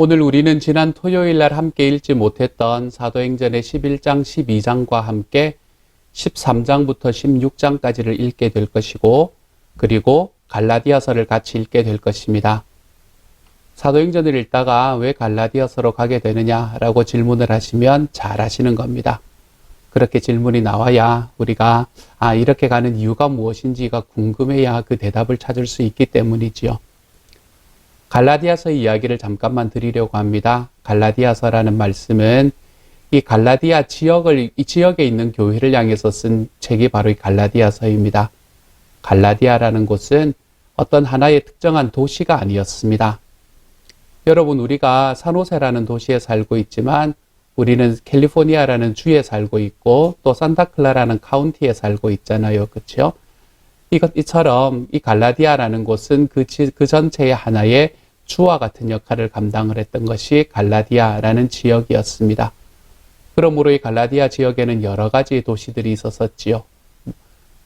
오늘 우리는 지난 토요일 날 함께 읽지 못했던 사도행전의 11장, 12장과 함께 13장부터 16장까지를 읽게 될 것이고, 그리고 갈라디아서를 같이 읽게 될 것입니다. 사도행전을 읽다가 왜 갈라디아서로 가게 되느냐라고 질문을 하시면 잘 하시는 겁니다. 그렇게 질문이 나와야 우리가 이렇게 가는 이유가 무엇인지가 궁금해야 그 대답을 찾을 수 있기 때문이지요. 갈라디아서의 이야기를 잠깐만 드리려고 합니다. 갈라디아서라는 말씀은 이 갈라디아 이 지역에 있는 교회를 향해서 쓴 책이 바로 이 갈라디아서입니다. 갈라디아라는 곳은 어떤 하나의 특정한 도시가 아니었습니다. 여러분, 우리가 산호세라는 도시에 살고 있지만 우리는 캘리포니아라는 주에 살고 있고 또 산타클라라는 카운티에 살고 있잖아요. 그렇죠? 이처럼 이 갈라디아라는 곳은 그 전체의 하나의 주와 같은 역할을 감당을 했던 것이 갈라디아라는 지역이었습니다. 그러므로 이 갈라디아 지역에는 여러 가지 도시들이 있었지요.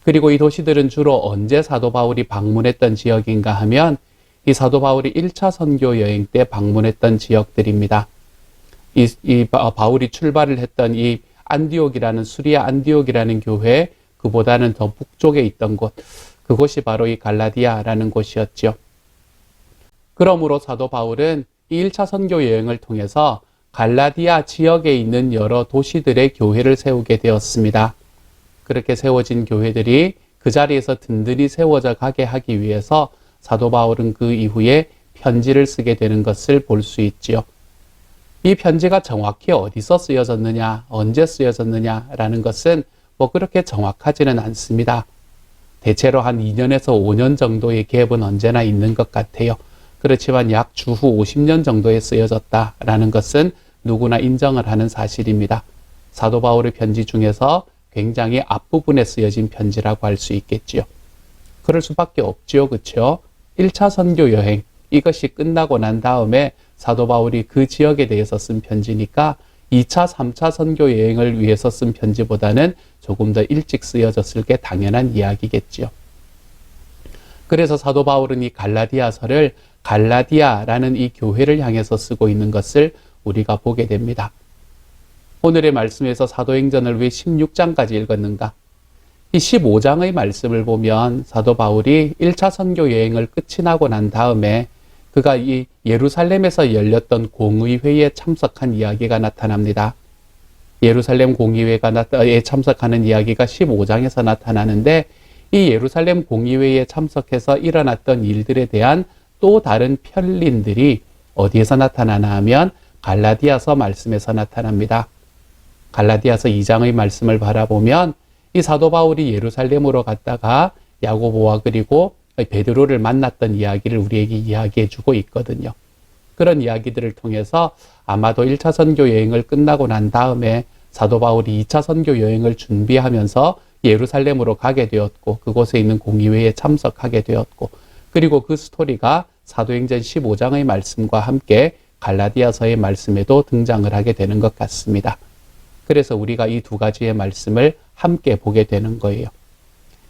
그리고 이 도시들은 주로 언제 사도 바울이 방문했던 지역인가 하면 이 사도 바울이 1차 선교 여행 때 방문했던 지역들입니다. 바울이 출발을 했던 이 안디옥이라는 수리아 안디옥이라는 교회, 그보다는 더 북쪽에 있던 곳, 그곳이 바로 이 갈라디아라는 곳이었죠. 그러므로 사도 바울은 이 1차 선교 여행을 통해서 갈라디아 지역에 있는 여러 도시들의 교회를 세우게 되었습니다. 그렇게 세워진 교회들이 그 자리에서 든든히 세워져 가게 하기 위해서 사도 바울은 그 이후에 편지를 쓰게 되는 것을 볼 수 있지요. 이 편지가 정확히 어디서 쓰여졌느냐, 언제 쓰여졌느냐라는 것은 그렇게 정확하지는 않습니다. 대체로 한 2년에서 5년 정도의 갭은 언제나 있는 것 같아요. 그렇지만 약 주후 50년 정도에 쓰여졌다라는 것은 누구나 인정을 하는 사실입니다. 사도 바울의 편지 중에서 굉장히 앞부분에 쓰여진 편지라고 할 수 있겠지요. 그럴 수밖에 없지요. 그렇죠? 1차 선교 여행, 이것이 끝나고 난 다음에 사도 바울이 그 지역에 대해서 쓴 편지니까 2차, 3차 선교 여행을 위해서 쓴 편지보다는 조금 더 일찍 쓰여졌을 게 당연한 이야기겠지요. 그래서 사도 바울은 이 갈라디아서를 갈라디아라는 이 교회를 향해서 쓰고 있는 것을 우리가 보게 됩니다. 오늘의 말씀에서 사도행전을 왜 16장까지 읽었는가? 이 15장의 말씀을 보면 사도 바울이 1차 선교 여행을 끝이 나고 난 다음에 그가 이 예루살렘에서 열렸던 공의회에 참석한 이야기가 나타납니다. 예루살렘 공의회에 참석하는 이야기가 15장에서 나타나는데 이 예루살렘 공의회에 참석해서 일어났던 일들에 대한 또 다른 편린들이 어디에서 나타나나 하면 갈라디아서 말씀에서 나타납니다. 갈라디아서 2장의 말씀을 바라보면 이 사도 바울이 예루살렘으로 갔다가 야고보와 그리고 베드로를 만났던 이야기를 우리에게 이야기해 주고 있거든요. 그런 이야기들을 통해서 아마도 1차 선교 여행을 끝나고 난 다음에 사도 바울이 2차 선교 여행을 준비하면서 예루살렘으로 가게 되었고 그곳에 있는 공의회에 참석하게 되었고 그리고 그 스토리가 사도행전 15장의 말씀과 함께 갈라디아서의 말씀에도 등장을 하게 되는 것 같습니다. 그래서 우리가 이 두 가지의 말씀을 함께 보게 되는 거예요.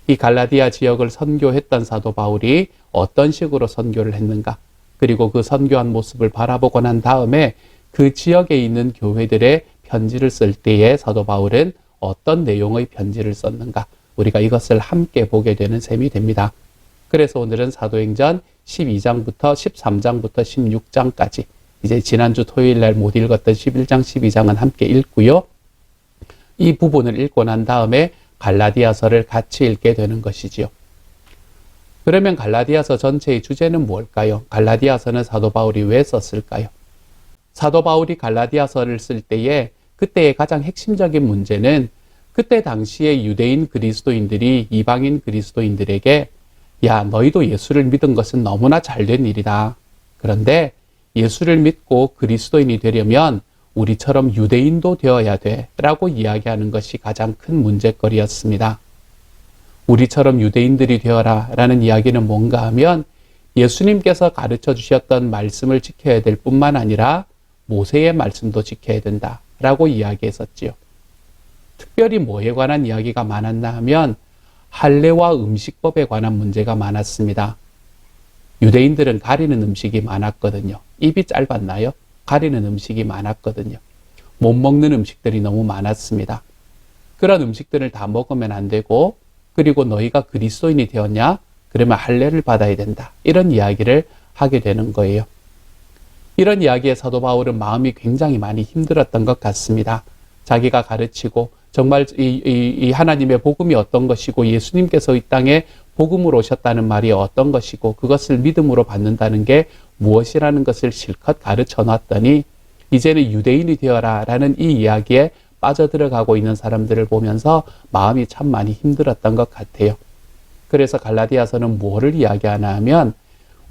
이 갈라디아 지역을 선교했던 사도 바울이 어떤 식으로 선교를 했는가, 그리고 그 선교한 모습을 바라보고 난 다음에 그 지역에 있는 교회들의 편지를 쓸 때에 사도 바울은 어떤 내용의 편지를 썼는가, 우리가 이것을 함께 보게 되는 셈이 됩니다. 그래서 오늘은 사도행전 12장부터 13장부터 16장까지, 이제 지난주 토요일 날 못 읽었던 11장, 12장은 함께 읽고요. 이 부분을 읽고 난 다음에 갈라디아서를 같이 읽게 되는 것이지요. 그러면 갈라디아서 전체의 주제는 뭘까요? 갈라디아서는 사도 바울이 왜 썼을까요? 사도 바울이 갈라디아서를 쓸 때에 그때의 가장 핵심적인 문제는 그때 당시에 유대인 그리스도인들이 이방인 그리스도인들에게 야, 너희도 예수를 믿은 것은 너무나 잘된 일이다. 그런데 예수를 믿고 그리스도인이 되려면 우리처럼 유대인도 되어야 돼 라고 이야기하는 것이 가장 큰 문제거리였습니다. 우리처럼 유대인들이 되어라 라는 이야기는 뭔가 하면 예수님께서 가르쳐 주셨던 말씀을 지켜야 될 뿐만 아니라 모세의 말씀도 지켜야 된다 라고 이야기했었지요. 특별히 뭐에 관한 이야기가 많았나 하면 할례와 음식법에 관한 문제가 많았습니다. 유대인들은 가리는 음식이 많았거든요. 입이 짧았나요? 가리는 음식이 많았거든요. 못 먹는 음식들이 너무 많았습니다. 그런 음식들을 다 먹으면 안 되고, 그리고 너희가 그리스도인이 되었냐? 그러면 할례를 받아야 된다. 이런 이야기를 하게 되는 거예요. 이런 이야기에 사도 바울은 마음이 굉장히 많이 힘들었던 것 같습니다. 자기가 가르치고 정말 이 하나님의 복음이 어떤 것이고 예수님께서 이 땅에 복음으로 오셨다는 말이 어떤 것이고 그것을 믿음으로 받는다는 게 무엇이라는 것을 실컷 가르쳐 놨더니 이제는 유대인이 되어라 라는 이 이야기에 빠져들어가고 있는 사람들을 보면서 마음이 참 많이 힘들었던 것 같아요. 그래서 갈라디아서는 뭐를 이야기하나 하면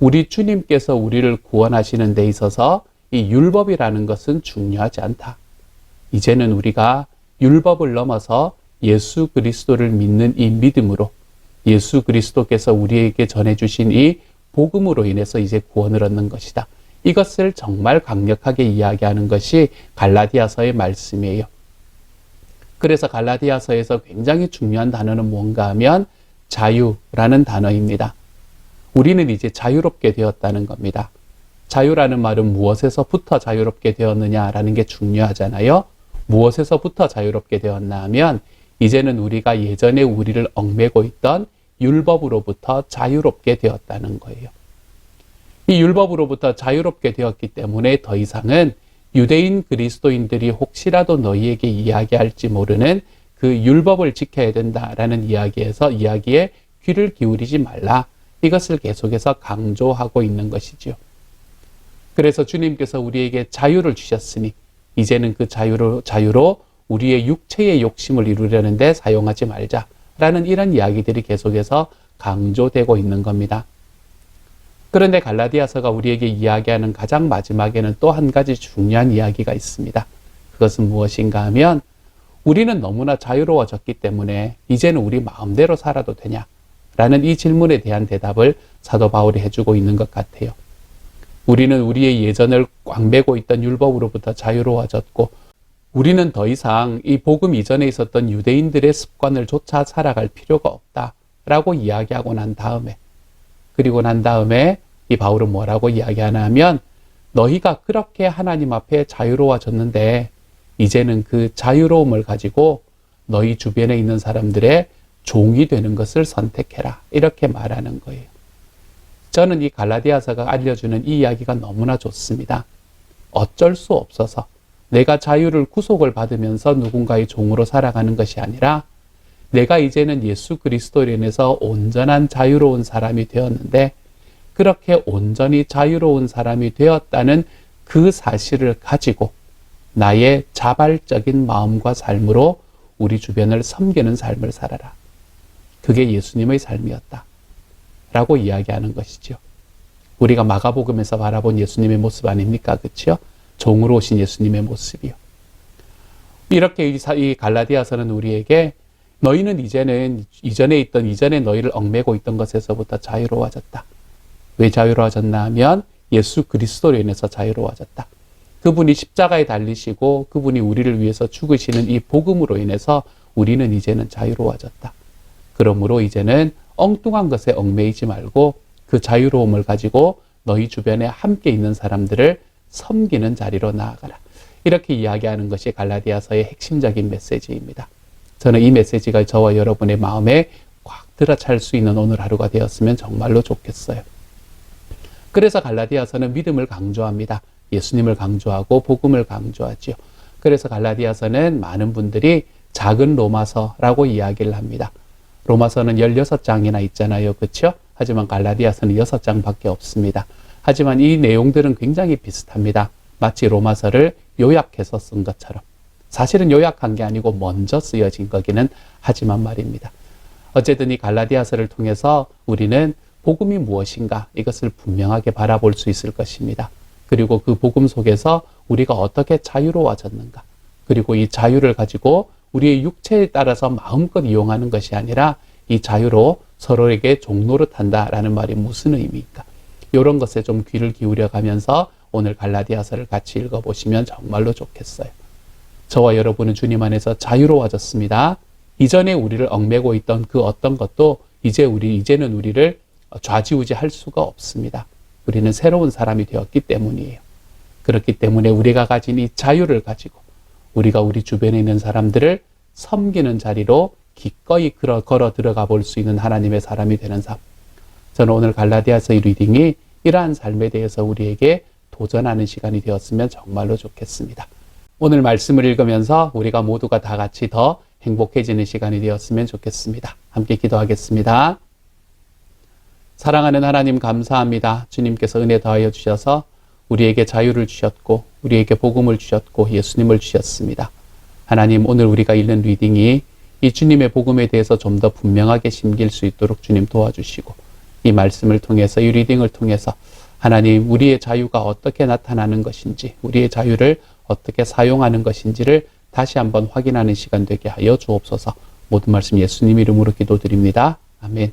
우리 주님께서 우리를 구원하시는 데 있어서 이 율법이라는 것은 중요하지 않다. 이제는 우리가 율법을 넘어서 예수 그리스도를 믿는 이 믿음으로 예수 그리스도께서 우리에게 전해주신 이 복음으로 인해서 이제 구원을 얻는 것이다. 이것을 정말 강력하게 이야기하는 것이 갈라디아서의 말씀이에요. 그래서 갈라디아서에서 굉장히 중요한 단어는 뭔가 하면 자유라는 단어입니다. 우리는 이제 자유롭게 되었다는 겁니다. 자유라는 말은 무엇에서부터 자유롭게 되었느냐라는 게 중요하잖아요. 무엇에서부터 자유롭게 되었나 하면 이제는 우리가 예전에 우리를 얽매고 있던 율법으로부터 자유롭게 되었다는 거예요. 이 율법으로부터 자유롭게 되었기 때문에 더 이상은 유대인 그리스도인들이 혹시라도 너희에게 이야기할지 모르는 그 율법을 지켜야 된다라는 이야기에 귀를 기울이지 말라. 이것을 계속해서 강조하고 있는 것이지요. 그래서 주님께서 우리에게 자유를 주셨으니 이제는 그 자유로 우리의 육체의 욕심을 이루려는데 사용하지 말자라는 이런 이야기들이 계속해서 강조되고 있는 겁니다. 그런데 갈라디아서가 우리에게 이야기하는 가장 마지막에는 또 한 가지 중요한 이야기가 있습니다. 그것은 무엇인가 하면 우리는 너무나 자유로워졌기 때문에 이제는 우리 마음대로 살아도 되냐? 라는 이 질문에 대한 대답을 사도 바울이 해주고 있는 것 같아요. 우리는 우리의 예전을 꽉매고 있던 율법으로부터 자유로워졌고 우리는 더 이상 이 복음 이전에 있었던 유대인들의 습관을 쫓아 살아갈 필요가 없다라고 이야기하고 난 다음에 이 바울은 뭐라고 이야기하나 하면 너희가 그렇게 하나님 앞에 자유로워졌는데 이제는 그 자유로움을 가지고 너희 주변에 있는 사람들의 종이 되는 것을 선택해라. 이렇게 말하는 거예요. 저는 이 갈라디아서가 알려주는 이 이야기가 너무나 좋습니다. 어쩔 수 없어서 내가 자유를 구속을 받으면서 누군가의 종으로 살아가는 것이 아니라 내가 이제는 예수 그리스도로 인해서 온전한 자유로운 사람이 되었는데 그렇게 온전히 자유로운 사람이 되었다는 그 사실을 가지고 나의 자발적인 마음과 삶으로 우리 주변을 섬기는 삶을 살아라. 그게 예수님의 삶이었다. 라고 이야기하는 것이죠. 우리가 마가복음에서 바라본 예수님의 모습 아닙니까? 그렇죠? 종으로 오신 예수님의 모습이요. 이렇게 이 갈라디아서는 우리에게 너희는 이전에 너희를 얽매고 있던 것에서부터 자유로워졌다. 왜 자유로워졌나 하면 예수 그리스도로 인해서 자유로워졌다. 그분이 십자가에 달리시고 그분이 우리를 위해서 죽으시는 이 복음으로 인해서 우리는 이제는 자유로워졌다. 그러므로 이제는 엉뚱한 것에 얽매이지 말고 그 자유로움을 가지고 너희 주변에 함께 있는 사람들을 섬기는 자리로 나아가라. 이렇게 이야기하는 것이 갈라디아서의 핵심적인 메시지입니다. 저는 이 메시지가 저와 여러분의 마음에 꽉 들어찰 수 있는 오늘 하루가 되었으면 정말로 좋겠어요. 그래서 갈라디아서는 믿음을 강조합니다. 예수님을 강조하고 복음을 강조하지요. 그래서 갈라디아서는 많은 분들이 작은 로마서라고 이야기를 합니다. 로마서는 16장이나 있잖아요. 그렇죠? 하지만 갈라디아서는 6장밖에 없습니다. 하지만 이 내용들은 굉장히 비슷합니다. 마치 로마서를 요약해서 쓴 것처럼. 사실은 요약한 게 아니고 먼저 쓰여진 거기는 하지만 말입니다. 어쨌든 이 갈라디아서를 통해서 우리는 복음이 무엇인가 이것을 분명하게 바라볼 수 있을 것입니다. 그리고 그 복음 속에서 우리가 어떻게 자유로워졌는가. 그리고 이 자유를 가지고 우리의 육체에 따라서 마음껏 이용하는 것이 아니라 이 자유로 서로에게 종노릇한다라는 말이 무슨 의미일까? 이런 것에 좀 귀를 기울여 가면서 오늘 갈라디아서를 같이 읽어보시면 정말로 좋겠어요. 저와 여러분은 주님 안에서 자유로워졌습니다. 이전에 우리를 얽매고 있던 그 어떤 것도 이제는 우리를 좌지우지할 수가 없습니다. 우리는 새로운 사람이 되었기 때문이에요. 그렇기 때문에 우리가 가진 이 자유를 가지고 우리가 우리 주변에 있는 사람들을 섬기는 자리로 기꺼이 걸어 들어가 볼 수 있는 하나님의 사람이 되는 삶. 저는 오늘 갈라디아서의 리딩이 이러한 삶에 대해서 우리에게 도전하는 시간이 되었으면 정말로 좋겠습니다. 오늘 말씀을 읽으면서 우리가 모두가 다 같이 더 행복해지는 시간이 되었으면 좋겠습니다. 함께 기도하겠습니다. 사랑하는 하나님 감사합니다. 주님께서 은혜 더하여 주셔서 우리에게 자유를 주셨고 우리에게 복음을 주셨고 예수님을 주셨습니다. 하나님, 오늘 우리가 읽는 리딩이 이 주님의 복음에 대해서 좀 더 분명하게 심길 수 있도록 주님 도와주시고 이 말씀을 통해서 이 리딩을 통해서 하나님, 우리의 자유가 어떻게 나타나는 것인지 우리의 자유를 어떻게 사용하는 것인지를 다시 한번 확인하는 시간 되게 하여 주옵소서. 모든 말씀 예수님 이름으로 기도드립니다. 아멘.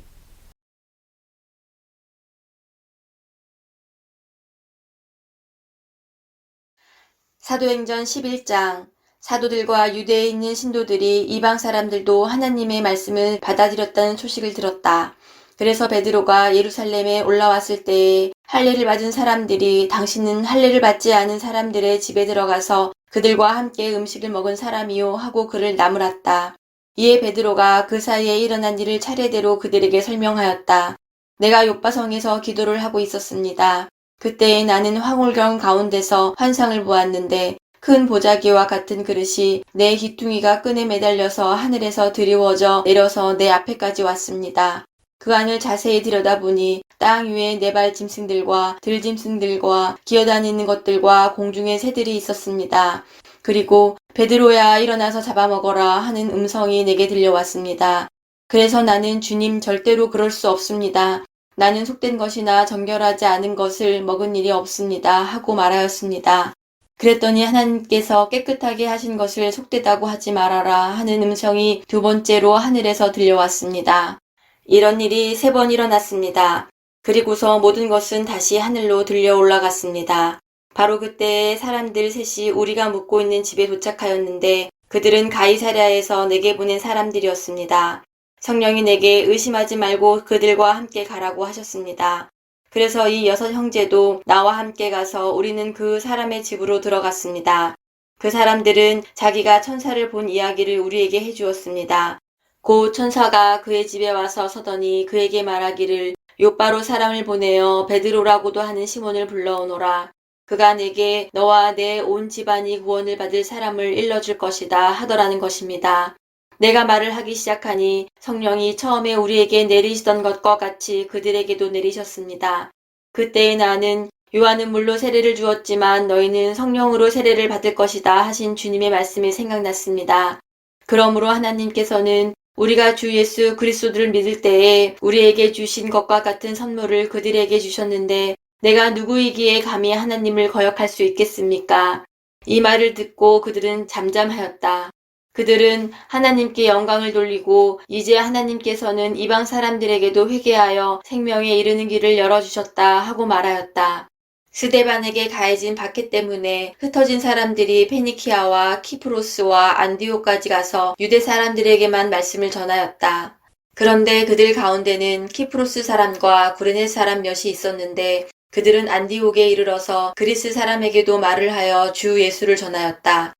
사도행전 11장. 사도들과 유대에 있는 신도들이 이방 사람들도 하나님의 말씀을 받아들였다는 소식을 들었다. 그래서 베드로가 예루살렘에 올라왔을 때에 할례를 받은 사람들이 당신은 할례를 받지 않은 사람들의 집에 들어가서 그들과 함께 음식을 먹은 사람이요 하고 그를 나무랐다. 이에 베드로가 그 사이에 일어난 일을 차례대로 그들에게 설명하였다. 내가 요바성에서 기도를 하고 있었습니다. 그때에 나는 황홀경 가운데서 환상을 보았는데 큰 보자기와 같은 그릇이 내 귀퉁이가 끈에 매달려서 하늘에서 드리워져 내려서 내 앞에까지 왔습니다. 그 안을 자세히 들여다보니 땅 위에 네 발 짐승들과 들짐승들과 기어다니는 것들과 공중의 새들이 있었습니다. 그리고 베드로야 일어나서 잡아먹어라 하는 음성이 내게 들려왔습니다. 그래서 나는 주님 절대로 그럴 수 없습니다. 나는 속된 것이나 정결하지 않은 것을 먹은 일이 없습니다 하고 말하였습니다. 그랬더니 하나님께서 깨끗하게 하신 것을 속되다고 하지 말아라 하는 음성이 두 번째로 하늘에서 들려왔습니다. 이런 일이 3번 일어났습니다. 그리고서 모든 것은 다시 하늘로 들려 올라갔습니다. 바로 그때 사람들 셋이 우리가 묵고 있는 집에 도착하였는데 그들은 가이사랴에서 내게 보낸 사람들이었습니다. 성령이 내게 의심하지 말고 그들과 함께 가라고 하셨습니다. 그래서 이 6 형제도 나와 함께 가서 우리는 그 사람의 집으로 들어갔습니다. 그 사람들은 자기가 천사를 본 이야기를 우리에게 해주었습니다. 곧 천사가 그의 집에 와서 서더니 그에게 말하기를 요바로 사람을 보내어 베드로라고도 하는 시몬을 불러오너라. 그가 내게 너와 내 온 집안이 구원을 받을 사람을 일러줄 것이다 하더라는 것입니다. 내가 말을 하기 시작하니 성령이 처음에 우리에게 내리시던 것과 같이 그들에게도 내리셨습니다. 그때에 나는 요한은 물로 세례를 주었지만 너희는 성령으로 세례를 받을 것이다 하신 주님의 말씀이 생각났습니다. 그러므로 하나님께서는 우리가 주 예수 그리스도를 믿을 때에 우리에게 주신 것과 같은 선물을 그들에게 주셨는데 내가 누구이기에 감히 하나님을 거역할 수 있겠습니까? 이 말을 듣고 그들은 잠잠하였다. 그들은 하나님께 영광을 돌리고 이제 하나님께서는 이방 사람들에게도 회개하여 생명에 이르는 길을 열어주셨다 하고 말하였다. 스데반에게 가해진 박해 때문에 흩어진 사람들이 페니키아와 키프로스와 안디오까지 가서 유대 사람들에게만 말씀을 전하였다. 그런데 그들 가운데는 키프로스 사람과 구레네 사람 몇이 있었는데 그들은 안디옥에 이르러서 그리스 사람에게도 말을 하여 주 예수를 전하였다.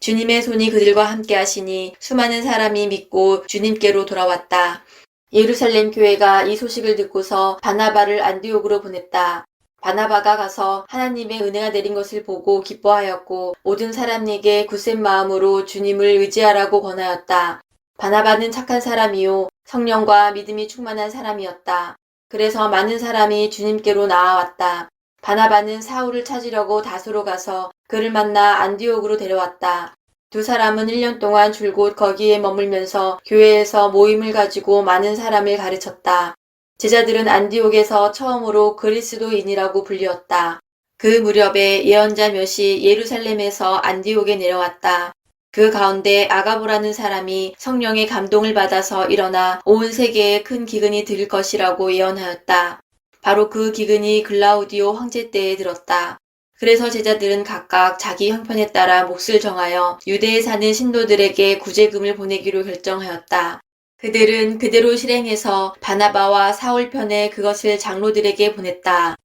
주님의 손이 그들과 함께 하시니 수많은 사람이 믿고 주님께로 돌아왔다. 예루살렘 교회가 이 소식을 듣고서 바나바를 안디옥으로 보냈다. 바나바가 가서 하나님의 은혜가 내린 것을 보고 기뻐하였고 모든 사람에게 굳센 마음으로 주님을 의지하라고 권하였다. 바나바는 착한 사람이요 성령과 믿음이 충만한 사람이었다. 그래서 많은 사람이 주님께로 나아왔다. 바나바는 사울을 찾으려고 다소로 가서 그를 만나 안디옥으로 데려왔다. 두 사람은 1년 동안 줄곧 거기에 머물면서 교회에서 모임을 가지고 많은 사람을 가르쳤다. 제자들은 안디옥에서 처음으로 그리스도인이라고 불리었다. 그 무렵에 예언자 몇이 예루살렘에서 안디옥에 내려왔다. 그 가운데 아가보라는 사람이 성령의 감동을 받아서 일어나 온 세계에 큰 기근이 들 것이라고 예언하였다. 바로 그 기근이 글라우디오 황제 때에 들었다. 그래서 제자들은 각각 자기 형편에 따라 몫을 정하여 유대에 사는 신도들에게 구제금을 보내기로 결정하였다. 그들은 그대로 실행해서 바나바와 사울 편에 그것을 장로들에게 보냈다.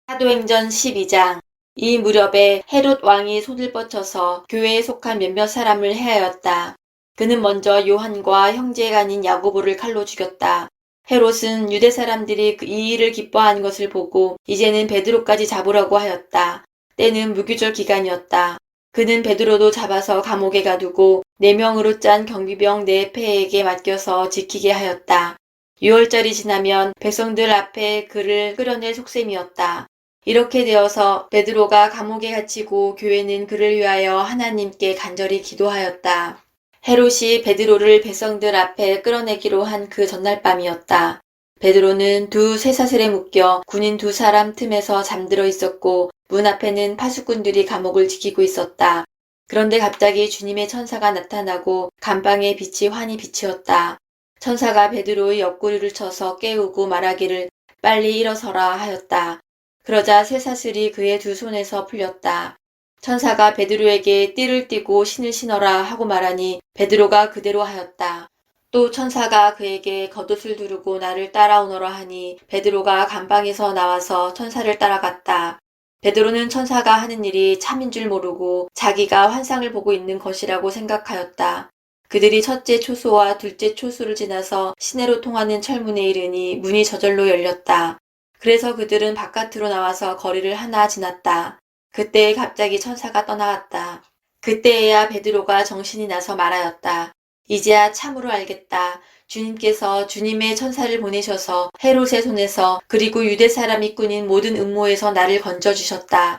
사도행전 12장. 이 무렵에 헤롯 왕이 손을 뻗쳐서 교회에 속한 몇몇 사람을 해하였다. 그는 먼저 요한과 형제간인 야고보를 칼로 죽였다. 헤롯은 유대 사람들이 이 일을 기뻐하는 것을 보고 이제는 베드로까지 잡으라고 하였다. 때는 무교절 기간이었다. 그는 베드로도 잡아서 감옥에 가두고 4명으로 짠 경비병 4패에게 맡겨서 지키게 하였다. 6월절이 지나면 백성들 앞에 그를 끌어낼 속셈이었다. 이렇게 되어서 베드로가 감옥에 갇히고 교회는 그를 위하여 하나님께 간절히 기도하였다. 헤롯이 베드로를 백성들 앞에 끌어내기로 한 그 전날 밤이었다. 베드로는 두 쇠사슬에 묶여 군인 2사람 틈에서 잠들어 있었고 문 앞에는 파수꾼들이 감옥을 지키고 있었다. 그런데 갑자기 주님의 천사가 나타나고 감방의 빛이 환히 비치었다. 천사가 베드로의 옆구리를 쳐서 깨우고 말하기를 빨리 일어서라 하였다. 그러자 쇠사슬이 그의 2 손에서 풀렸다. 천사가 베드로에게 띠를 띠고 신을 신어라 하고 말하니 베드로가 그대로 하였다. 또 천사가 그에게 겉옷을 두르고 나를 따라오너라 하니 베드로가 감방에서 나와서 천사를 따라갔다. 베드로는 천사가 하는 일이 참인 줄 모르고 자기가 환상을 보고 있는 것이라고 생각하였다. 그들이 첫째 초소와 둘째 초소를 지나서 시내로 통하는 철문에 이르니 문이 저절로 열렸다. 그래서 그들은 바깥으로 나와서 거리를 하나 지났다. 그때 갑자기 천사가 떠나갔다. 그때에야 베드로가 정신이 나서 말하였다. 이제야 참으로 알겠다. 주님께서 주님의 천사를 보내셔서 헤롯의 손에서 그리고 유대 사람 입군인 모든 음모에서 나를 건져주셨다.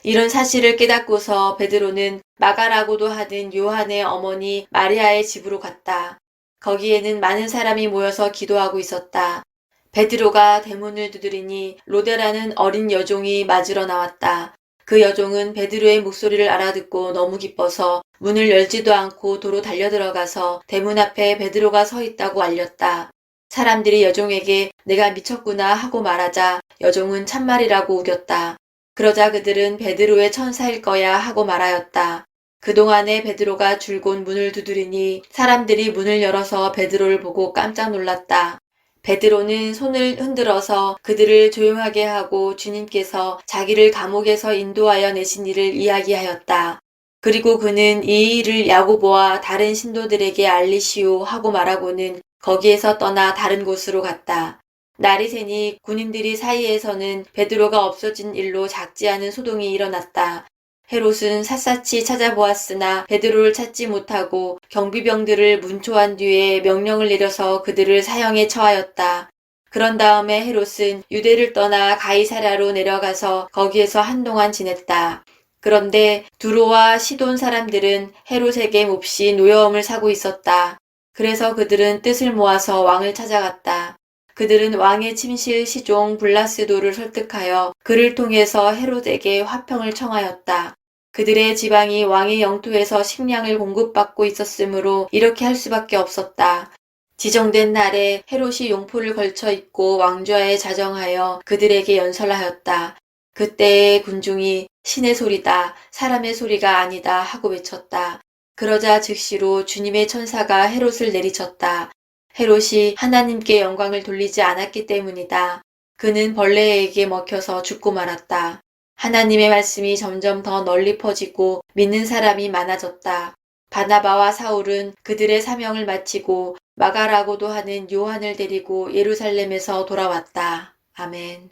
이런 사실을 깨닫고서 베드로는 마가라고도 하는 요한의 어머니 마리아의 집으로 갔다. 거기에는 많은 사람이 모여서 기도하고 있었다. 베드로가 대문을 두드리니 로데라는 어린 여종이 맞으러 나왔다. 그 여종은 베드로의 목소리를 알아듣고 너무 기뻐서 문을 열지도 않고 도로 달려들어가서 대문 앞에 베드로가 서 있다고 알렸다. 사람들이 여종에게 내가 미쳤구나 하고 말하자 여종은 참말이라고 우겼다. 그러자 그들은 베드로의 천사일 거야 하고 말하였다. 그동안에 베드로가 줄곧 문을 두드리니 사람들이 문을 열어서 베드로를 보고 깜짝 놀랐다. 베드로는 손을 흔들어서 그들을 조용하게 하고 주님께서 자기를 감옥에서 인도하여 내신 일을 이야기하였다. 그리고 그는 이 일을 야고보와 다른 신도들에게 알리시오 하고 말하고는 거기에서 떠나 다른 곳으로 갔다. 날이 새니 군인들이 사이에서는 베드로가 없어진 일로 작지 않은 소동이 일어났다. 헤롯은 샅샅이 찾아보았으나 베드로를 찾지 못하고 경비병들을 문초한 뒤에 명령을 내려서 그들을 사형에 처하였다. 그런 다음에 헤롯은 유대를 떠나 가이사랴로 내려가서 거기에서 한동안 지냈다. 그런데 두로와 시돈 사람들은 헤롯에게 몹시 노여움을 사고 있었다. 그래서 그들은 뜻을 모아서 왕을 찾아갔다. 그들은 왕의 침실 시종 블라스도를 설득하여 그를 통해서 헤롯에게 화평을 청하였다. 그들의 지방이 왕의 영토에서 식량을 공급받고 있었으므로 이렇게 할 수밖에 없었다. 지정된 날에 헤롯이 용포를 걸쳐 입고 왕좌에 자정하여 그들에게 연설하였다. 그때의 군중이 신의 소리다, 사람의 소리가 아니다 하고 외쳤다. 그러자 즉시로 주님의 천사가 헤롯을 내리쳤다. 헤롯이 하나님께 영광을 돌리지 않았기 때문이다. 그는 벌레에게 먹혀서 죽고 말았다. 하나님의 말씀이 점점 더 널리 퍼지고 믿는 사람이 많아졌다. 바나바와 사울은 그들의 사명을 마치고 마가라고도 하는 요한을 데리고 예루살렘에서 돌아왔다. 아멘.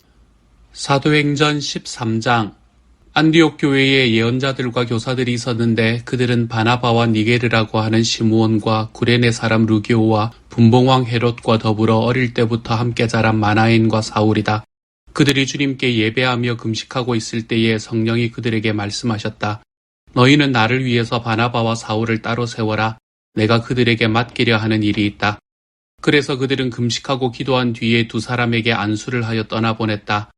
사도행전 13장. 안디옥 교회에 예언자들과 교사들이 있었는데 그들은 바나바와 니게르라고 하는 시므온과 구레네 사람 루기오와 분봉왕 헤롯과 더불어 어릴 때부터 함께 자란 마나엔과 사울이다. 그들이 주님께 예배하며 금식하고 있을 때에 성령이 그들에게 말씀하셨다. 너희는 나를 위해서 바나바와 사울을 따로 세워라. 내가 그들에게 맡기려 하는 일이 있다. 그래서 그들은 금식하고 기도한 뒤에 2사람에게 안수를 하여 떠나보냈다.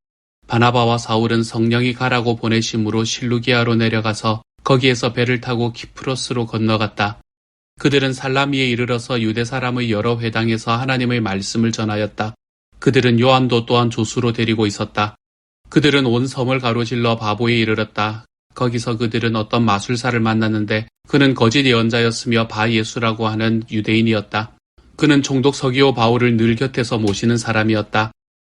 바나바와 사울은 성령이 가라고 보내심으로 실루기아로 내려가서 거기에서 배를 타고 키프로스로 건너갔다. 그들은 살라미에 이르러서 유대 사람의 여러 회당에서 하나님의 말씀을 전하였다. 그들은 요한도 또한 조수로 데리고 있었다. 그들은 온 섬을 가로질러 바보에 이르렀다. 거기서 그들은 어떤 마술사를 만났는데 그는 거짓 예언자였으며 바예수라고 하는 유대인이었다. 그는 총독 서기오 바울을 늘 곁에서 모시는 사람이었다.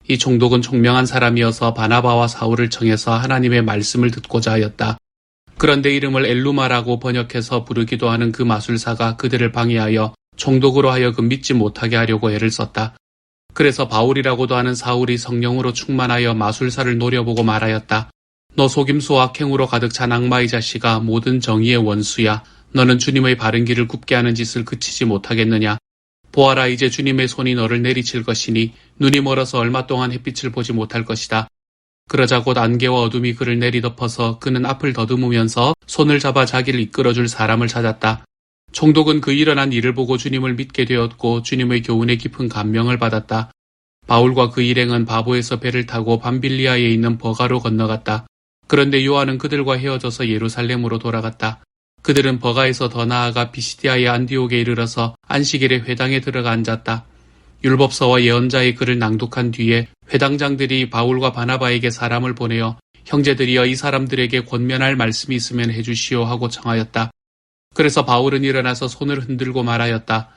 이 총독은 총명한 사람이어서 바나바와 사울을 청해서 하나님의 말씀을 듣고자 하였다. 그런데 이름을 엘루마라고 번역해서 부르기도 하는 그 마술사가 그들을 방해하여 총독으로 하여금 믿지 못하게 하려고 애를 썼다. 그래서 바울이라고도 하는 사울이 성령으로 충만하여 마술사를 노려보고 말하였다. 너 속임수와 악행으로 가득 찬 악마의 자식아, 모든 정의의 원수야. 너는 주님의 바른 길을 굽게 하는 짓을 그치지 못하겠느냐. 보아라, 이제 주님의 손이 너를 내리칠 것이니 눈이 멀어서 얼마 동안 햇빛을 보지 못할 것이다. 그러자 곧 안개와 어둠이 그를 내리덮어서 그는 앞을 더듬으면서 손을 잡아 자기를 이끌어줄 사람을 찾았다. 총독은 그 일어난 일을 보고 주님을 믿게 되었고 주님의 교훈에 깊은 감명을 받았다. 바울과 그 일행은 바보에서 배를 타고 밤빌리아에 있는 버가로 건너갔다. 그런데 요한은 그들과 헤어져서 예루살렘으로 돌아갔다. 그들은 버가에서 더 나아가 비시디아의 안디옥에 이르러서 안식일에 회당에 들어가 앉았다. 율법서와 예언자의 글을 낭독한 뒤에 회당장들이 바울과 바나바에게 사람을 보내어 형제들이여 이 사람들에게 권면할 말씀이 있으면 해주시오 하고 청하였다. 그래서 바울은 일어나서 손을 흔들고 말하였다.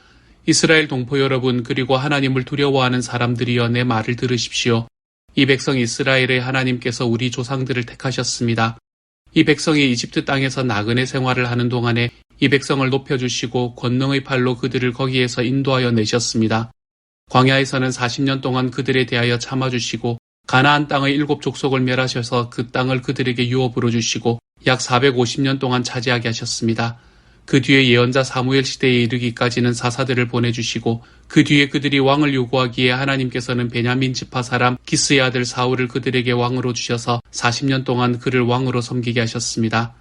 이스라엘 동포 여러분, 그리고 하나님을 두려워하는 사람들이여, 내 말을 들으십시오. 이 백성 이스라엘의 하나님께서 우리 조상들을 택하셨습니다. 이 백성이 이집트 땅에서 나그네 생활을 하는 동안에 이 백성을 높여주시고 권능의 팔로 그들을 거기에서 인도하여 내셨습니다. 광야에서는 40년 동안 그들에 대하여 참아주시고 가나안 땅의 7 족속을 멸하셔서 그 땅을 그들에게 유업으로 주시고 약 450년 동안 차지하게 하셨습니다. 그 뒤에 예언자 사무엘 시대에 이르기까지는 사사들을 보내주시고 그 뒤에 그들이 왕을 요구하기에 하나님께서는 베냐민 지파 사람 기스의 아들 사울을 그들에게 왕으로 주셔서 40년 동안 그를 왕으로 섬기게 하셨습니다.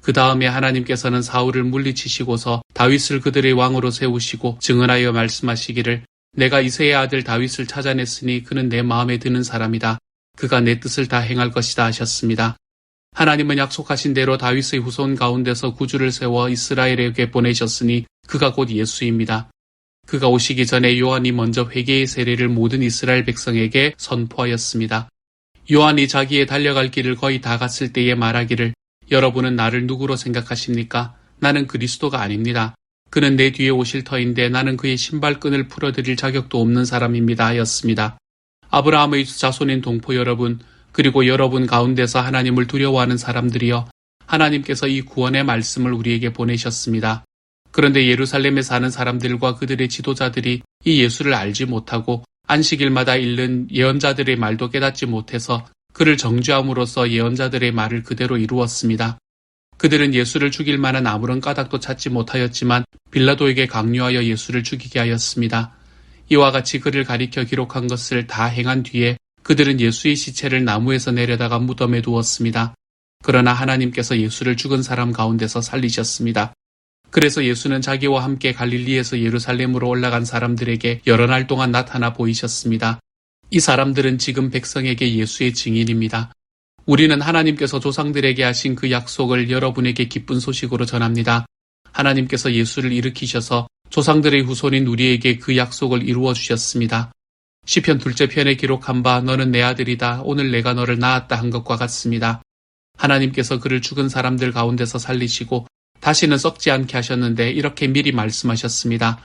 그 다음에 하나님께서는 사울을 물리치시고서 다윗을 그들의 왕으로 세우시고 증언하여 말씀하시기를 내가 이새의 아들 다윗을 찾아냈으니 그는 내 마음에 드는 사람이다. 그가 내 뜻을 다 행할 것이다 하셨습니다. 하나님은 약속하신 대로 다윗의 후손 가운데서 구주를 세워 이스라엘에게 보내셨으니 그가 곧 예수입니다. 그가 오시기 전에 요한이 먼저 회개의 세례를 모든 이스라엘 백성에게 선포하였습니다. 요한이 자기의 달려갈 길을 거의 다 갔을 때에 말하기를 여러분은 나를 누구로 생각하십니까? 나는 그리스도가 아닙니다. 그는 내 뒤에 오실 터인데 나는 그의 신발끈을 풀어드릴 자격도 없는 사람입니다 하였습니다. 아브라함의 자손인 동포 여러분, 그리고 여러분 가운데서 하나님을 두려워하는 사람들이여, 하나님께서 이 구원의 말씀을 우리에게 보내셨습니다. 그런데 예루살렘에 사는 사람들과 그들의 지도자들이 이 예수를 알지 못하고 안식일마다 읽는 예언자들의 말도 깨닫지 못해서 그를 정죄함으로써 예언자들의 말을 그대로 이루었습니다. 그들은 예수를 죽일 만한 아무런 까닭도 찾지 못하였지만 빌라도에게 강요하여 예수를 죽이게 하였습니다. 이와 같이 그를 가리켜 기록한 것을 다 행한 뒤에 그들은 예수의 시체를 나무에서 내려다가 무덤에 두었습니다. 그러나 하나님께서 예수를 죽은 사람 가운데서 살리셨습니다. 그래서 예수는 자기와 함께 갈릴리에서 예루살렘으로 올라간 사람들에게 여러 날 동안 나타나 보이셨습니다. 이 사람들은 지금 백성에게 예수의 증인입니다. 우리는 하나님께서 조상들에게 하신 그 약속을 여러분에게 기쁜 소식으로 전합니다. 하나님께서 예수를 일으키셔서 조상들의 후손인 우리에게 그 약속을 이루어 주셨습니다. 시편 2째 편에 기록한 바 너는 내 아들이다. 오늘 내가 너를 낳았다 한 것과 같습니다. 하나님께서 그를 죽은 사람들 가운데서 살리시고 다시는 썩지 않게 하셨는데 이렇게 미리 말씀하셨습니다.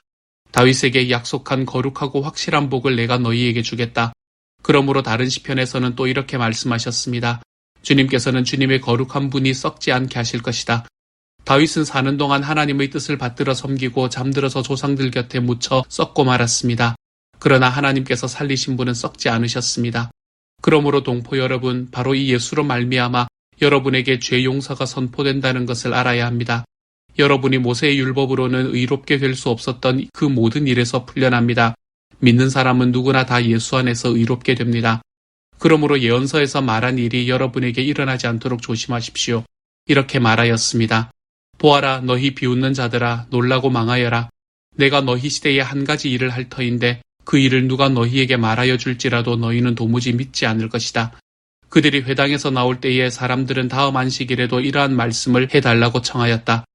다윗에게 약속한 거룩하고 확실한 복을 내가 너희에게 주겠다. 그러므로 다른 시편에서는 또 이렇게 말씀하셨습니다. 주님께서는 주님의 거룩한 분이 썩지 않게 하실 것이다. 다윗은 사는 동안 하나님의 뜻을 받들어 섬기고 잠들어서 조상들 곁에 묻혀 썩고 말았습니다. 그러나 하나님께서 살리신 분은 썩지 않으셨습니다. 그러므로 동포 여러분, 바로 이 예수로 말미암아 여러분에게 죄 용서가 선포된다는 것을 알아야 합니다. 여러분이 모세의 율법으로는 의롭게 될 수 없었던 그 모든 일에서 풀려납니다. 믿는 사람은 누구나 다 예수 안에서 의롭게 됩니다. 그러므로 예언서에서 말한 일이 여러분에게 일어나지 않도록 조심하십시오. 이렇게 말하였습니다. 보아라, 너희 비웃는 자들아, 놀라고 망하여라. 내가 너희 시대에 한 가지 일을 할 터인데 그 일을 누가 너희에게 말하여 줄지라도 너희는 도무지 믿지 않을 것이다. 그들이 회당에서 나올 때에 사람들은 다음 안식일에도 이러한 말씀을 해달라고 청하였다.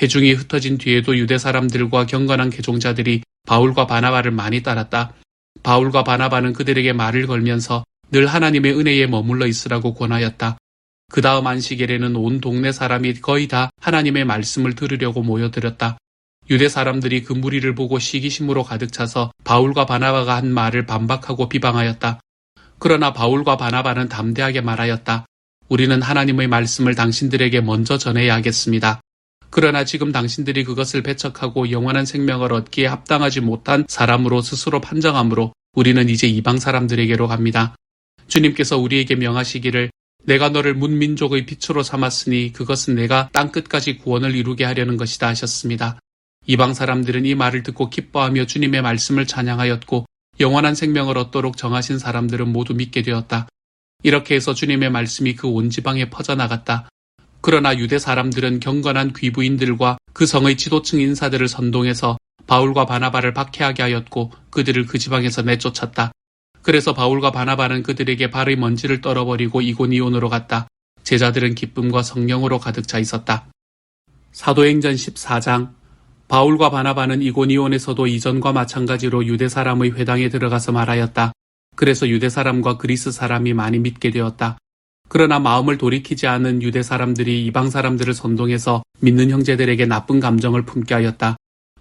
회중이 흩어진 뒤에도 유대 사람들과 경건한 개종자들이 바울과 바나바를 많이 따랐다. 바울과 바나바는 그들에게 말을 걸면서 늘 하나님의 은혜에 머물러 있으라고 권하였다. 그 다음 안식일에는 온 동네 사람이 거의 다 하나님의 말씀을 들으려고 모여들었다. 유대 사람들이 그 무리를 보고 시기심으로 가득 차서 바울과 바나바가 한 말을 반박하고 비방하였다. 그러나 바울과 바나바는 담대하게 말하였다. 우리는 하나님의 말씀을 당신들에게 먼저 전해야 하겠습니다. 그러나 지금 당신들이 그것을 배척하고 영원한 생명을 얻기에 합당하지 못한 사람으로 스스로 판정함으로 우리는 이제 이방 사람들에게로 갑니다. 주님께서 우리에게 명하시기를 내가 너를 문민족의 빛으로 삼았으니 그것은 내가 땅끝까지 구원을 이루게 하려는 것이다 하셨습니다. 이방 사람들은 이 말을 듣고 기뻐하며 주님의 말씀을 찬양하였고 영원한 생명을 얻도록 정하신 사람들은 모두 믿게 되었다. 이렇게 해서 주님의 말씀이 그 온 지방에 퍼져나갔다. 그러나 유대 사람들은 경건한 귀부인들과 그 성의 지도층 인사들을 선동해서 바울과 바나바를 박해하게 하였고 그들을 그 지방에서 내쫓았다. 그래서 바울과 바나바는 그들에게 발의 먼지를 떨어버리고 이고니온으로 갔다. 제자들은 기쁨과 성령으로 가득 차 있었다. 사도행전 14장. 바울과 바나바는 이고니온에서도 이전과 마찬가지로 유대 사람의 회당에 들어가서 말하였다. 그래서 유대 사람과 그리스 사람이 많이 믿게 되었다. 그러나 마음을 돌이키지 않은 유대 사람들이 이방 사람들을 선동해서 믿는 형제들에게 나쁜 감정을 품게 하였다.